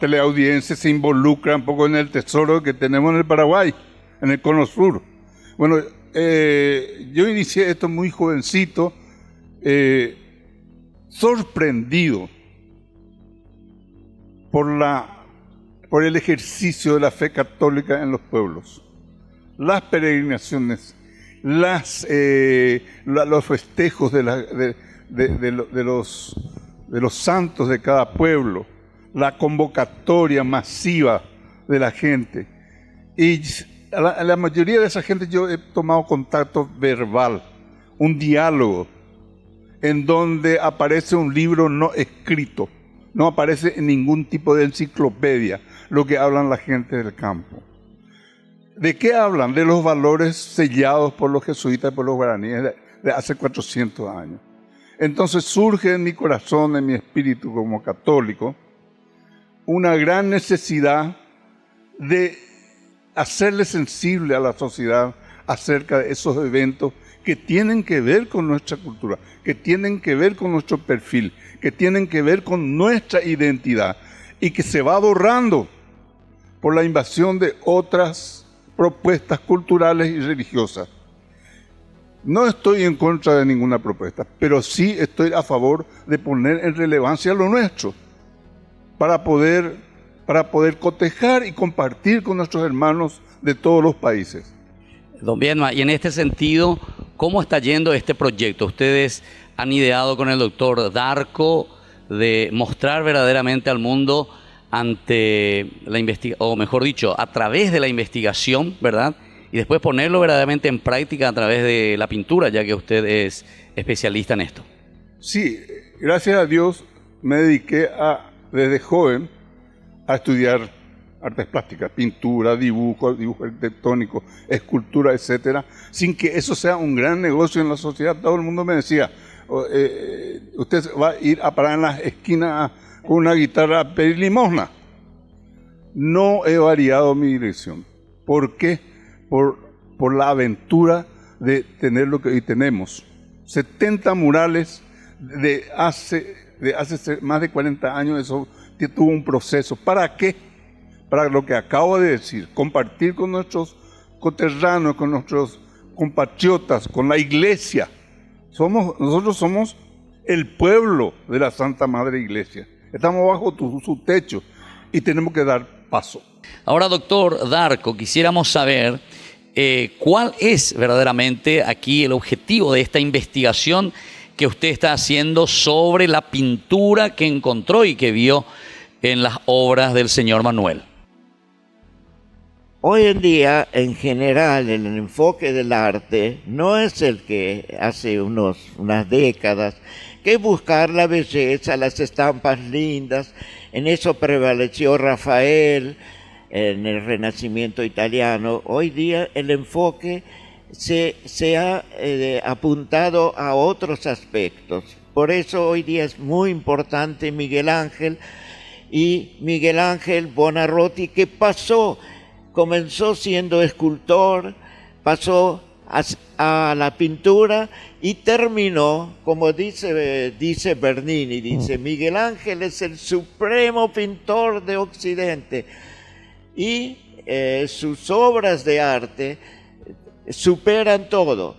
teleaudiencia se involucra un poco en el tesoro que tenemos en el Paraguay, en el Cono Sur. Bueno, yo inicié esto muy jovencito, sorprendido por el ejercicio de la fe católica en los pueblos, las peregrinaciones, los festejos de los santos de cada pueblo, la convocatoria masiva de la gente. Y la mayoría de esa gente yo he tomado contacto verbal, un diálogo, en donde aparece un libro no escrito, no aparece en ningún tipo de enciclopedia lo que hablan la gente del campo. ¿De qué hablan? De los valores sellados por los jesuitas y por los guaraníes de hace 400 años. Entonces surge en mi corazón, en mi espíritu como católico, una gran necesidad de hacerle sensible a la sociedad acerca de esos eventos que tienen que ver con nuestra cultura, que tienen que ver con nuestro perfil, que tienen que ver con nuestra identidad y que se va borrando por la invasión de otras propuestas culturales y religiosas. No estoy en contra de ninguna propuesta, pero sí estoy a favor de poner en relevancia lo nuestro para poder cotejar y compartir con nuestros hermanos de todos los países. Don Viedma, y en este sentido, ¿cómo está yendo este proyecto? Ustedes han ideado con el doctor Darco de mostrar verdaderamente al mundo ante la investigación, o mejor dicho, a través de la investigación, ¿verdad? Y después ponerlo verdaderamente en práctica a través de la pintura, ya que usted es especialista en esto. Sí, gracias a Dios me dediqué desde joven a estudiar artes plásticas, pintura, dibujo arquitectónico, escultura, etcétera, sin que eso sea un gran negocio en la sociedad. Todo el mundo me decía, usted va a ir a parar en las esquinas con una guitarra a pedir limosna. No he variado mi dirección. ¿Por qué? Por la aventura de tener lo que hoy tenemos. 70 murales de hace más de 40 años, eso tuvo un proceso. ¿Para qué? Para lo que acabo de decir, compartir con nuestros coterráneos, con nuestros compatriotas, con la iglesia. Nosotros somos el pueblo de la Santa Madre Iglesia. Estamos bajo su techo y tenemos que dar paso. Ahora, doctor Darco, quisiéramos saber cuál es verdaderamente aquí el objetivo de esta investigación que usted está haciendo sobre la pintura que encontró y que vio en las obras del señor Manuel. Hoy en día, en general, el enfoque del arte no es el que hace unas décadas, que es buscar la belleza, las estampas lindas. En eso prevaleció Rafael en el Renacimiento italiano. Hoy día el enfoque se ha apuntado a otros aspectos. Por eso hoy día es muy importante Miguel Ángel Buonarroti, que comenzó siendo escultor, pasó a la pintura y terminó, como dice Bernini, dice, Miguel Ángel es el supremo pintor de Occidente y sus obras de arte superan todo.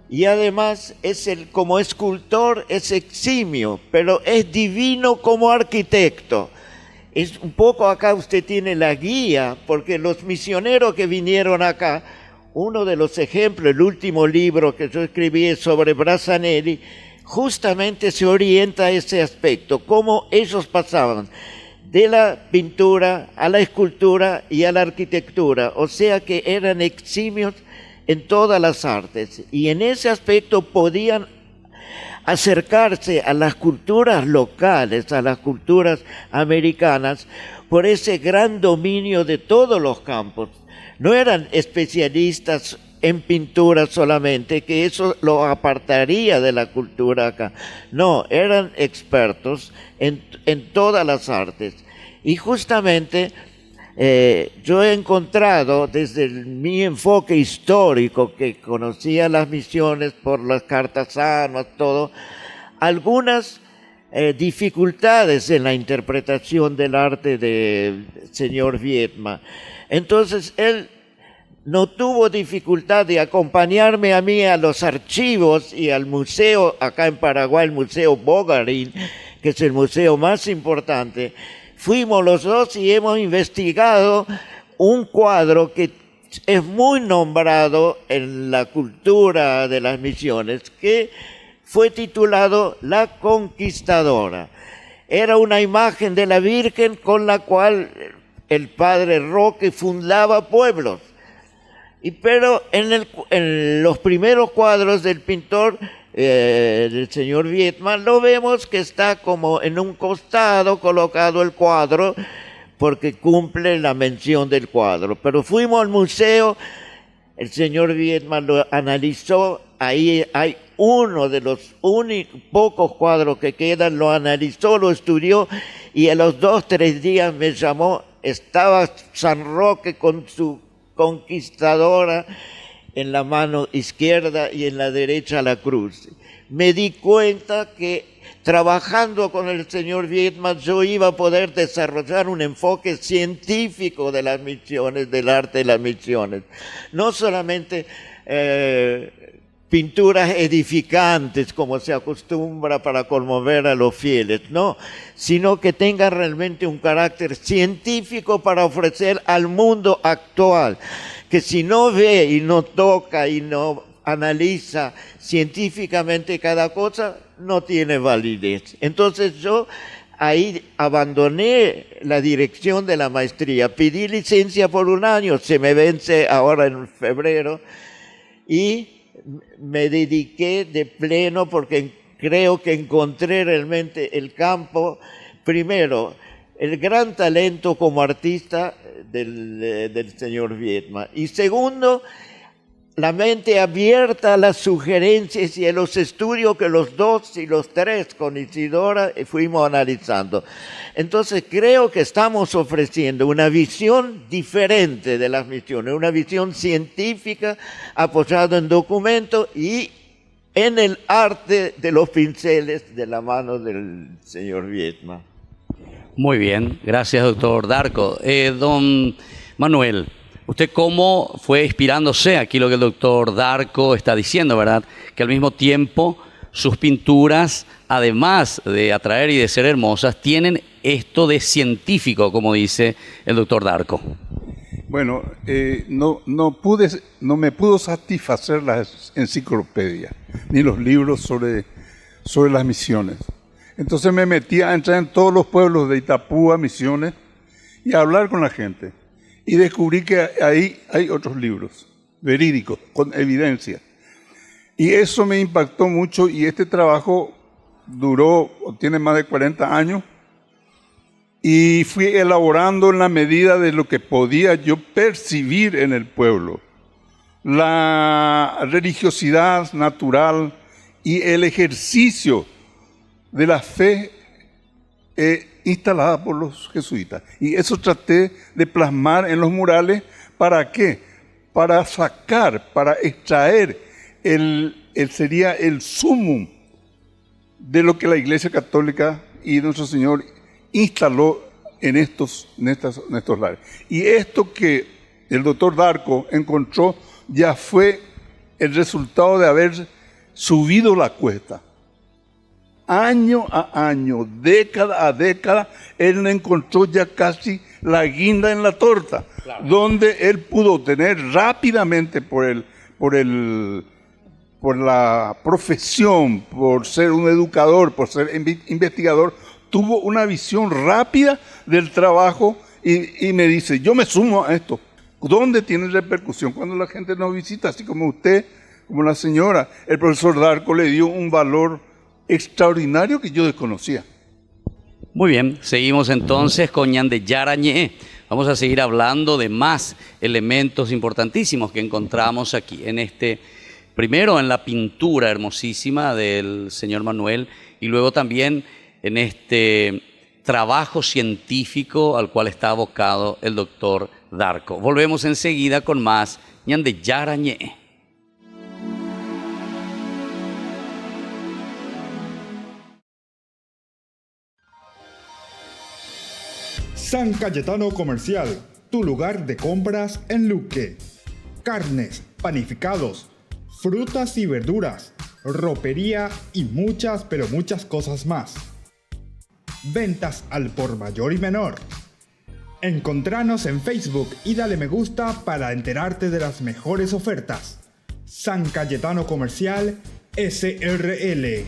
Y además como escultor es eximio, pero es divino como arquitecto. Es un poco acá usted tiene la guía, porque los misioneros que vinieron acá, uno de los ejemplos, el último libro que yo escribí sobre Brassanelli, justamente se orienta a ese aspecto, cómo ellos pasaban de la pintura a la escultura y a la arquitectura, o sea que eran eximios en todas las artes, y en ese aspecto podían acercarse a las culturas locales, a las culturas americanas, por ese gran dominio de todos los campos. No eran especialistas en pintura solamente, que eso lo apartaría de la cultura acá. No, eran expertos en todas las artes. Y justamente yo he encontrado desde mi enfoque histórico, que conocía las misiones por las cartasanas, todo, algunas dificultades en la interpretación del arte del señor Viedma. Entonces él no tuvo dificultad de acompañarme a mí a los archivos y al museo, acá en Paraguay, el Museo Bogarín, que es el museo más importante. Fuimos los dos y hemos investigado un cuadro que es muy nombrado en la cultura de las misiones, que fue titulado La Conquistadora. Era una imagen de la Virgen con la cual el padre Roque fundaba pueblos. Pero en los primeros cuadros del pintor, del señor Viedma, lo vemos que está como en un costado colocado el cuadro, porque cumple la mención del cuadro. Pero fuimos al museo, el señor Viedma lo analizó, ahí hay uno de los pocos cuadros que quedan, lo analizó, lo estudió y a los 2-3 días me llamó. Estaba San Roque con su conquistadora en la mano izquierda y en la derecha la cruz. Me di cuenta que trabajando con el señor Viedma yo iba a poder desarrollar un enfoque científico de las misiones, del arte de las misiones. No solamente pinturas edificantes como se acostumbra para conmover a los fieles, no, sino que tenga realmente un carácter científico para ofrecer al mundo actual, que si no ve y no toca y no analiza científicamente cada cosa, no tiene validez. Entonces yo ahí abandoné la dirección de la maestría, pedí licencia por 1 año, se me vence ahora en febrero, y me dediqué de pleno porque creo que encontré realmente el campo, primero, el gran talento como artista del señor Viedma, y segundo, la mente abierta a las sugerencias y a los estudios que los 2 y los 3 con Isidora fuimos analizando. Entonces creo que estamos ofreciendo una visión diferente de las misiones, una visión científica apoyada en documentos y en el arte de los pinceles de la mano del señor Viedma. Muy bien, gracias doctor Darco. Don Manuel, ¿usted cómo fue inspirándose? Aquí lo que el doctor Darco está diciendo, ¿verdad? Que al mismo tiempo sus pinturas, además de atraer y de ser hermosas, tienen esto de científico, como dice el doctor Darco. Bueno, no me pudo satisfacer la enciclopedia, ni los libros sobre las misiones. Entonces me metí a entrar en todos los pueblos de Itapúa, Misiones, y a hablar con la gente. Y descubrí que ahí hay otros libros, verídicos, con evidencia. Y eso me impactó mucho y este trabajo tiene más de 40 años. Y fui elaborando en la medida de lo que podía yo percibir en el pueblo. La religiosidad natural y el ejercicio de la fe instalada por los jesuitas. Y eso traté de plasmar en los murales. ¿Para qué? Para sacar, para extraer sería el sumum de lo que la Iglesia Católica y nuestro Señor instaló en estos lares. Y esto que el doctor Darco encontró ya fue el resultado de haber subido la cuesta. Año a año, década a década, él encontró ya casi la guinda en la torta, claro, donde él pudo obtener rápidamente por la profesión, por ser un educador, por ser investigador, tuvo una visión rápida del trabajo y me dice, yo me sumo a esto. ¿Dónde tiene repercusión? Cuando la gente nos visita, así como usted, como la señora, el profesor Darco le dio un valor extraordinario que yo desconocía. Muy bien, seguimos entonces con Ñande Yarañé. Vamos a seguir hablando de más elementos importantísimos que encontramos aquí, primero en la pintura hermosísima del señor Manuel y luego también en este trabajo científico al cual está abocado el doctor Darco. Volvemos enseguida con más Ñande Yarañé. San Cayetano Comercial, tu lugar de compras en Luque. Carnes, panificados, frutas y verduras, ropería y muchas, pero muchas cosas más. Ventas al por mayor y menor. Encontranos en Facebook y dale me gusta para enterarte de las mejores ofertas. San Cayetano Comercial, SRL.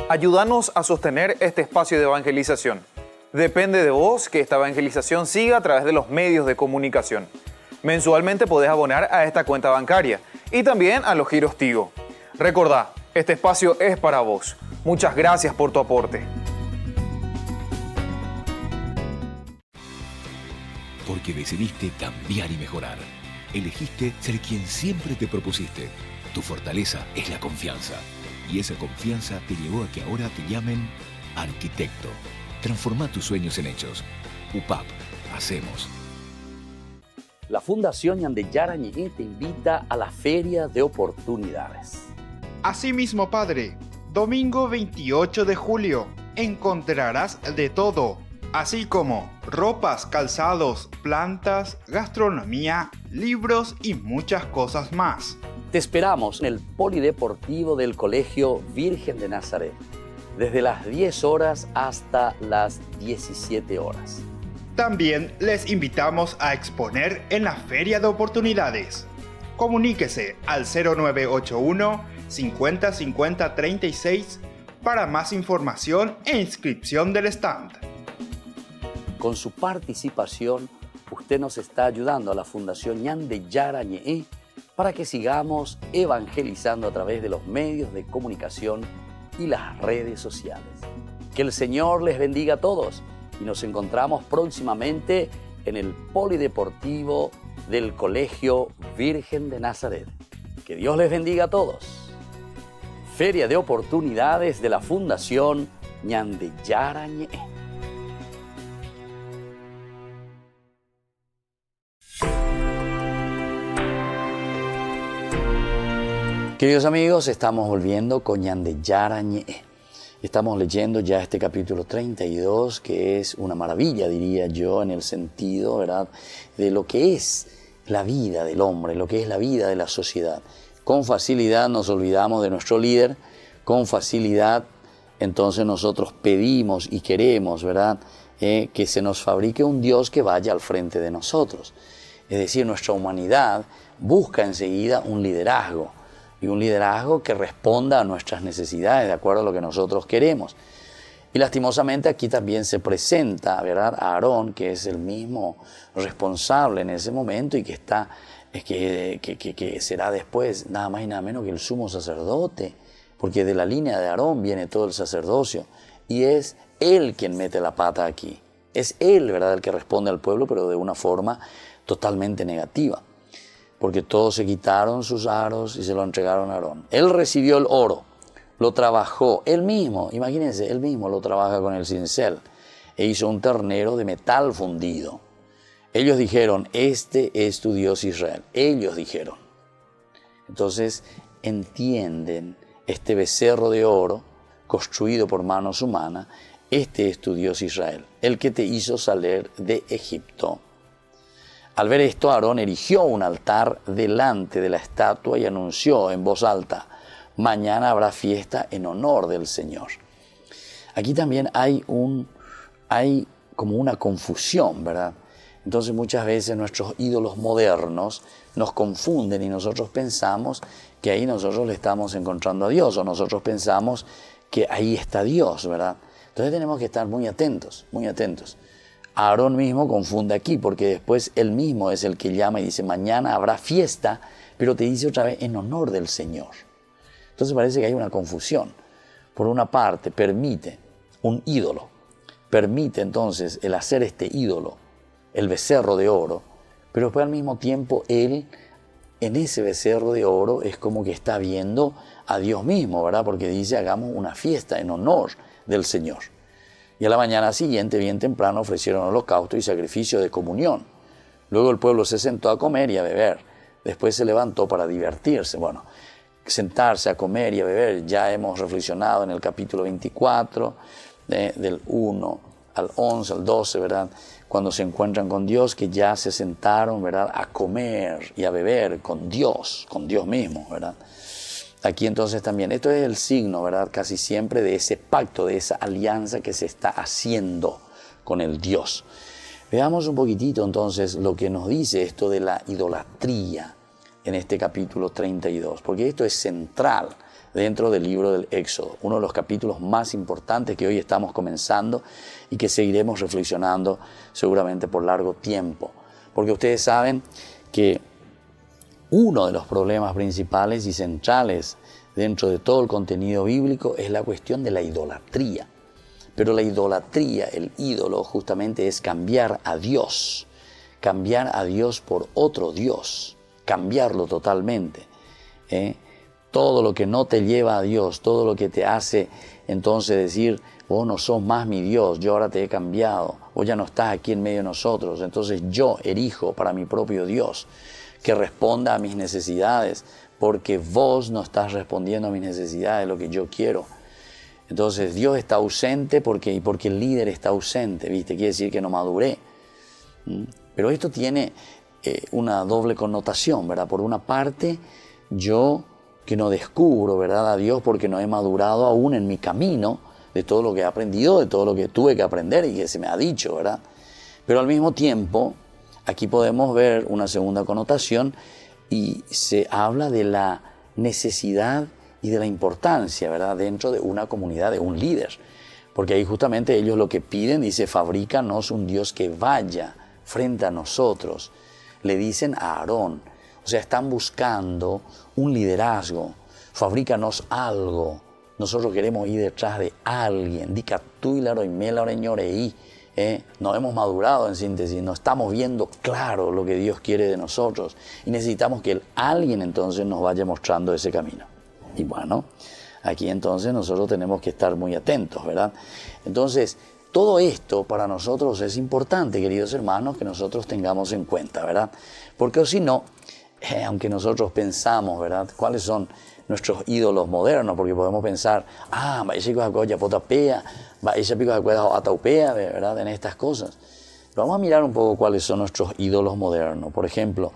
Ayúdanos a sostener este espacio de evangelización. Depende de vos que esta evangelización siga a través de los medios de comunicación. Mensualmente podés abonar a esta cuenta bancaria y también a los giros Tigo. Recordá, este espacio es para vos. Muchas gracias por tu aporte. Porque decidiste cambiar y mejorar. Elegiste ser quien siempre te propusiste. Tu fortaleza es la confianza. Y esa confianza te llevó a que ahora te llamen arquitecto. Transforma tus sueños en hechos. UPAP. Hacemos. La Fundación Ñandeyara Ñe'e te invita a la Feria de Oportunidades. Asimismo, Padre, domingo 28 de julio, encontrarás de todo, así como ropas, calzados, plantas, gastronomía, libros y muchas cosas más. Te esperamos en el Polideportivo del Colegio Virgen de Nazaret, desde las 10 horas hasta las 17 horas. También les invitamos a exponer en la Feria de Oportunidades. Comuníquese al 0981 50 50 36 para más información e inscripción del stand. Con su participación, usted nos está ayudando a la Fundación Ñandeyara Ñe'e para que sigamos evangelizando a través de los medios de comunicación y las redes sociales. Que el Señor les bendiga a todos y nos encontramos próximamente en el Polideportivo del Colegio Virgen de Nazaret. Que Dios les bendiga a todos. Feria de Oportunidades de la Fundación Ñandeyara Ñe'e. Queridos amigos, estamos volviendo con Ñandeyara Ñe'e. Estamos leyendo ya este capítulo 32, que es una maravilla, diría yo, en el sentido, ¿verdad?, de lo que es la vida del hombre, lo que es la vida de la sociedad. Con facilidad nos olvidamos de nuestro líder, con facilidad entonces nosotros pedimos y queremos, ¿verdad?, que se nos fabrique un Dios que vaya al frente de nosotros. Es decir, nuestra humanidad busca enseguida un liderazgo, y un liderazgo que responda a nuestras necesidades de acuerdo a lo que nosotros queremos. Y lastimosamente aquí también se presenta, ¿verdad?, a Aarón, que es el mismo responsable en ese momento y que será después nada más y nada menos que el sumo sacerdote, porque de la línea de Aarón viene todo el sacerdocio y es él quien mete la pata aquí. Es él, ¿verdad?, el que responde al pueblo, pero de una forma totalmente negativa. Porque todos se quitaron sus aros y se lo entregaron a Aarón. Él recibió el oro, lo trabajó, él mismo, imagínense, él mismo lo trabaja con el cincel e hizo un ternero de metal fundido. Ellos dijeron, este es tu Dios Israel. Ellos dijeron. Entonces entienden este becerro de oro construido por manos humanas, este es tu Dios Israel, el que te hizo salir de Egipto. Al ver esto, Aarón erigió un altar delante de la estatua y anunció en voz alta, mañana habrá fiesta en honor del Señor. Aquí también hay como una confusión, ¿verdad? Entonces muchas veces nuestros ídolos modernos nos confunden y nosotros pensamos que ahí nosotros le estamos encontrando a Dios, o nosotros pensamos que ahí está Dios, ¿verdad? Entonces tenemos que estar muy atentos, muy atentos. Aarón mismo confunde aquí, porque después él mismo es el que llama y dice, mañana habrá fiesta, pero te dice otra vez, en honor del Señor. Entonces parece que hay una confusión. Por una parte, permite un ídolo, permite entonces el hacer este ídolo, el becerro de oro, pero después al mismo tiempo él, en ese becerro de oro, es como que está viendo a Dios mismo, ¿verdad? Porque dice, hagamos una fiesta en honor del Señor. Y a la mañana siguiente, bien temprano, ofrecieron holocausto y sacrificio de comunión. Luego el pueblo se sentó a comer y a beber. Después se levantó para divertirse. Bueno, sentarse a comer y a beber, ya hemos reflexionado en el capítulo 24, del 1 al 11, al 12, ¿verdad? Cuando se encuentran con Dios, que ya se sentaron, ¿verdad?, a comer y a beber con Dios mismo, ¿verdad? Aquí entonces también, esto es el signo, ¿verdad?, casi siempre de ese pacto, de esa alianza que se está haciendo con el Dios. Veamos un poquitito entonces lo que nos dice esto de la idolatría en este capítulo 32, porque esto es central dentro del libro del Éxodo, uno de los capítulos más importantes que hoy estamos comenzando y que seguiremos reflexionando seguramente por largo tiempo, porque ustedes saben que uno de los problemas principales y centrales dentro de todo el contenido bíblico es la cuestión de la idolatría. Pero la idolatría, el ídolo, justamente es cambiar a Dios por otro Dios. cambiarlo totalmente. Todo lo que no te lleva a Dios, todo lo que te hace entonces decir, vos no sos más mi Dios, yo ahora te he cambiado, vos ya no estás aquí en medio de nosotros, entonces yo erijo para mi propio Dios que responda a mis necesidades, porque vos no estás respondiendo a mis necesidades, lo que yo quiero. Entonces Dios está ausente porque el líder está ausente, ¿viste? Quiere decir que no maduré. Pero esto tiene una doble connotación, ¿verdad? Por una parte, yo que no descubro, ¿verdad?, a Dios porque no he madurado aún en mi camino de todo lo que he aprendido, de todo lo que tuve que aprender y que se me ha dicho, ¿verdad? Pero al mismo tiempo, aquí podemos ver una segunda connotación y se habla de la necesidad y de la importancia, ¿verdad?, dentro de una comunidad, de un líder. Porque ahí justamente ellos lo que piden, dice, fabrícanos un Dios que vaya frente a nosotros. Le dicen a Aarón, o sea, están buscando un liderazgo, fabrícanos algo. Nosotros queremos ir detrás de alguien. Dica tú y la roimela oreñoreí. No hemos madurado en síntesis, no estamos viendo claro lo que Dios quiere de nosotros. Y necesitamos que alguien entonces nos vaya mostrando ese camino. Y bueno, aquí entonces nosotros tenemos que estar muy atentos, ¿verdad? Entonces, todo esto para nosotros es importante, queridos hermanos, que nosotros tengamos en cuenta, ¿verdad? Porque si no, aunque nosotros pensamos, ¿verdad?, cuáles son nuestros ídolos modernos, porque podemos pensar, ¿verdad?, en estas cosas. Pero vamos a mirar un poco cuáles son nuestros ídolos modernos. Por ejemplo,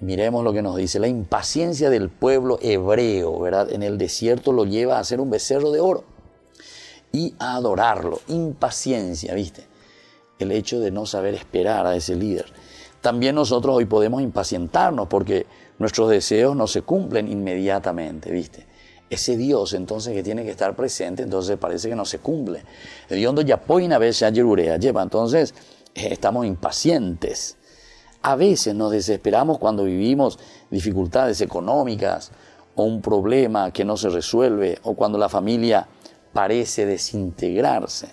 miremos lo que nos dice, la impaciencia del pueblo hebreo, ¿verdad?, en el desierto lo lleva a hacer un becerro de oro y a adorarlo. Impaciencia, ¿viste? El hecho de no saber esperar a ese líder. También nosotros hoy podemos impacientarnos porque nuestros deseos no se cumplen inmediatamente, ¿viste? Ese Dios entonces que tiene que estar presente, entonces parece que no se cumple. Entonces estamos impacientes. A veces nos desesperamos cuando vivimos dificultades económicas o un problema que no se resuelve o cuando la familia parece desintegrarse.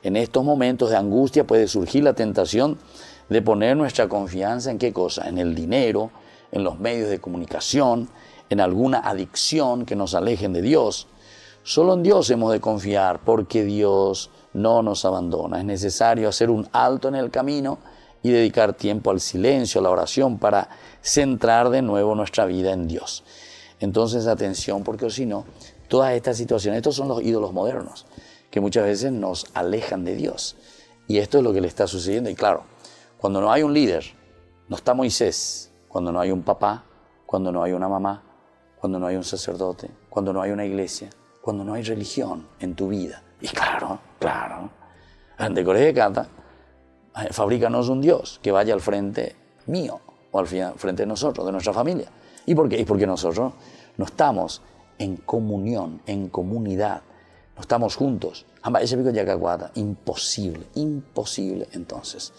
En estos momentos de angustia puede surgir la tentación de poner nuestra confianza en qué cosa, en el dinero, en los medios de comunicación, en alguna adicción que nos alejen de Dios. Solo en Dios hemos de confiar porque Dios no nos abandona. Es necesario hacer un alto en el camino y dedicar tiempo al silencio, a la oración para centrar de nuevo nuestra vida en Dios. Entonces atención porque si no, todas estas situaciones, estos son los ídolos modernos que muchas veces nos alejan de Dios. Y esto es lo que le está sucediendo. Y claro, cuando no hay un líder, no está Moisés, cuando no hay un papá, cuando no hay una mamá, cuando no hay un sacerdote, cuando no hay una iglesia, cuando no hay religión en tu vida. Y claro, de Corea canta, fabrícanos un Dios que vaya al frente mío o al frente de nosotros, de nuestra familia. ¿Y por qué? Y porque nosotros no estamos en comunión, en comunidad, no estamos juntos. Imposible entonces.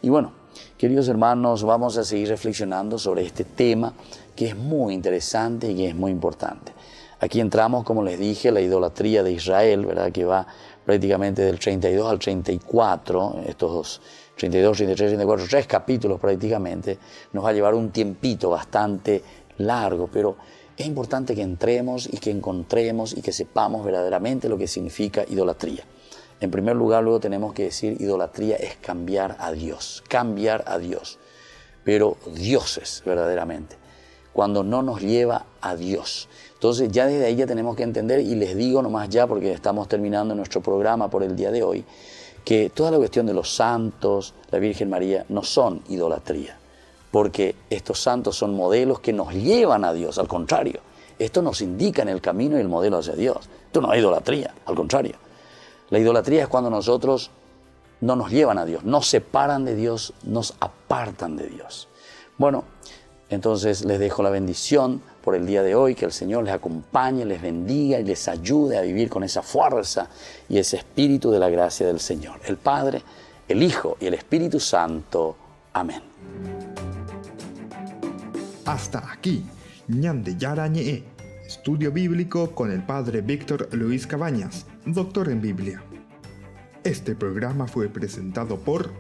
Y bueno, queridos hermanos, vamos a seguir reflexionando sobre este tema que es muy interesante y que es muy importante. Aquí entramos, como les dije, la idolatría de Israel, ¿verdad?, que va prácticamente del 32 al 34, estos 32, 33, 34, 3 capítulos prácticamente, nos va a llevar un tiempito bastante largo, pero es importante que entremos y que encontremos y que sepamos verdaderamente lo que significa idolatría. En primer lugar, luego tenemos que decir, idolatría es cambiar a Dios, pero dioses verdaderamente, cuando no nos lleva a Dios. Entonces ya desde ahí ya tenemos que entender, y les digo nomás ya porque estamos terminando nuestro programa por el día de hoy, que toda la cuestión de los santos, la Virgen María, no son idolatría, porque estos santos son modelos que nos llevan a Dios, al contrario, esto nos indica en el camino y el modelo hacia Dios. Esto no es idolatría, al contrario. La idolatría es cuando nosotros no nos llevan a Dios, nos separan de Dios, nos apartan de Dios. Bueno, entonces les dejo la bendición por el día de hoy, que el Señor les acompañe, les bendiga y les ayude a vivir con esa fuerza y ese espíritu de la gracia del Señor. El Padre, el Hijo y el Espíritu Santo. Amén. Hasta aquí, Ñande Yarañe, estudio bíblico con el Padre Víctor Luis Cabañas, doctor en Biblia. Este programa fue presentado por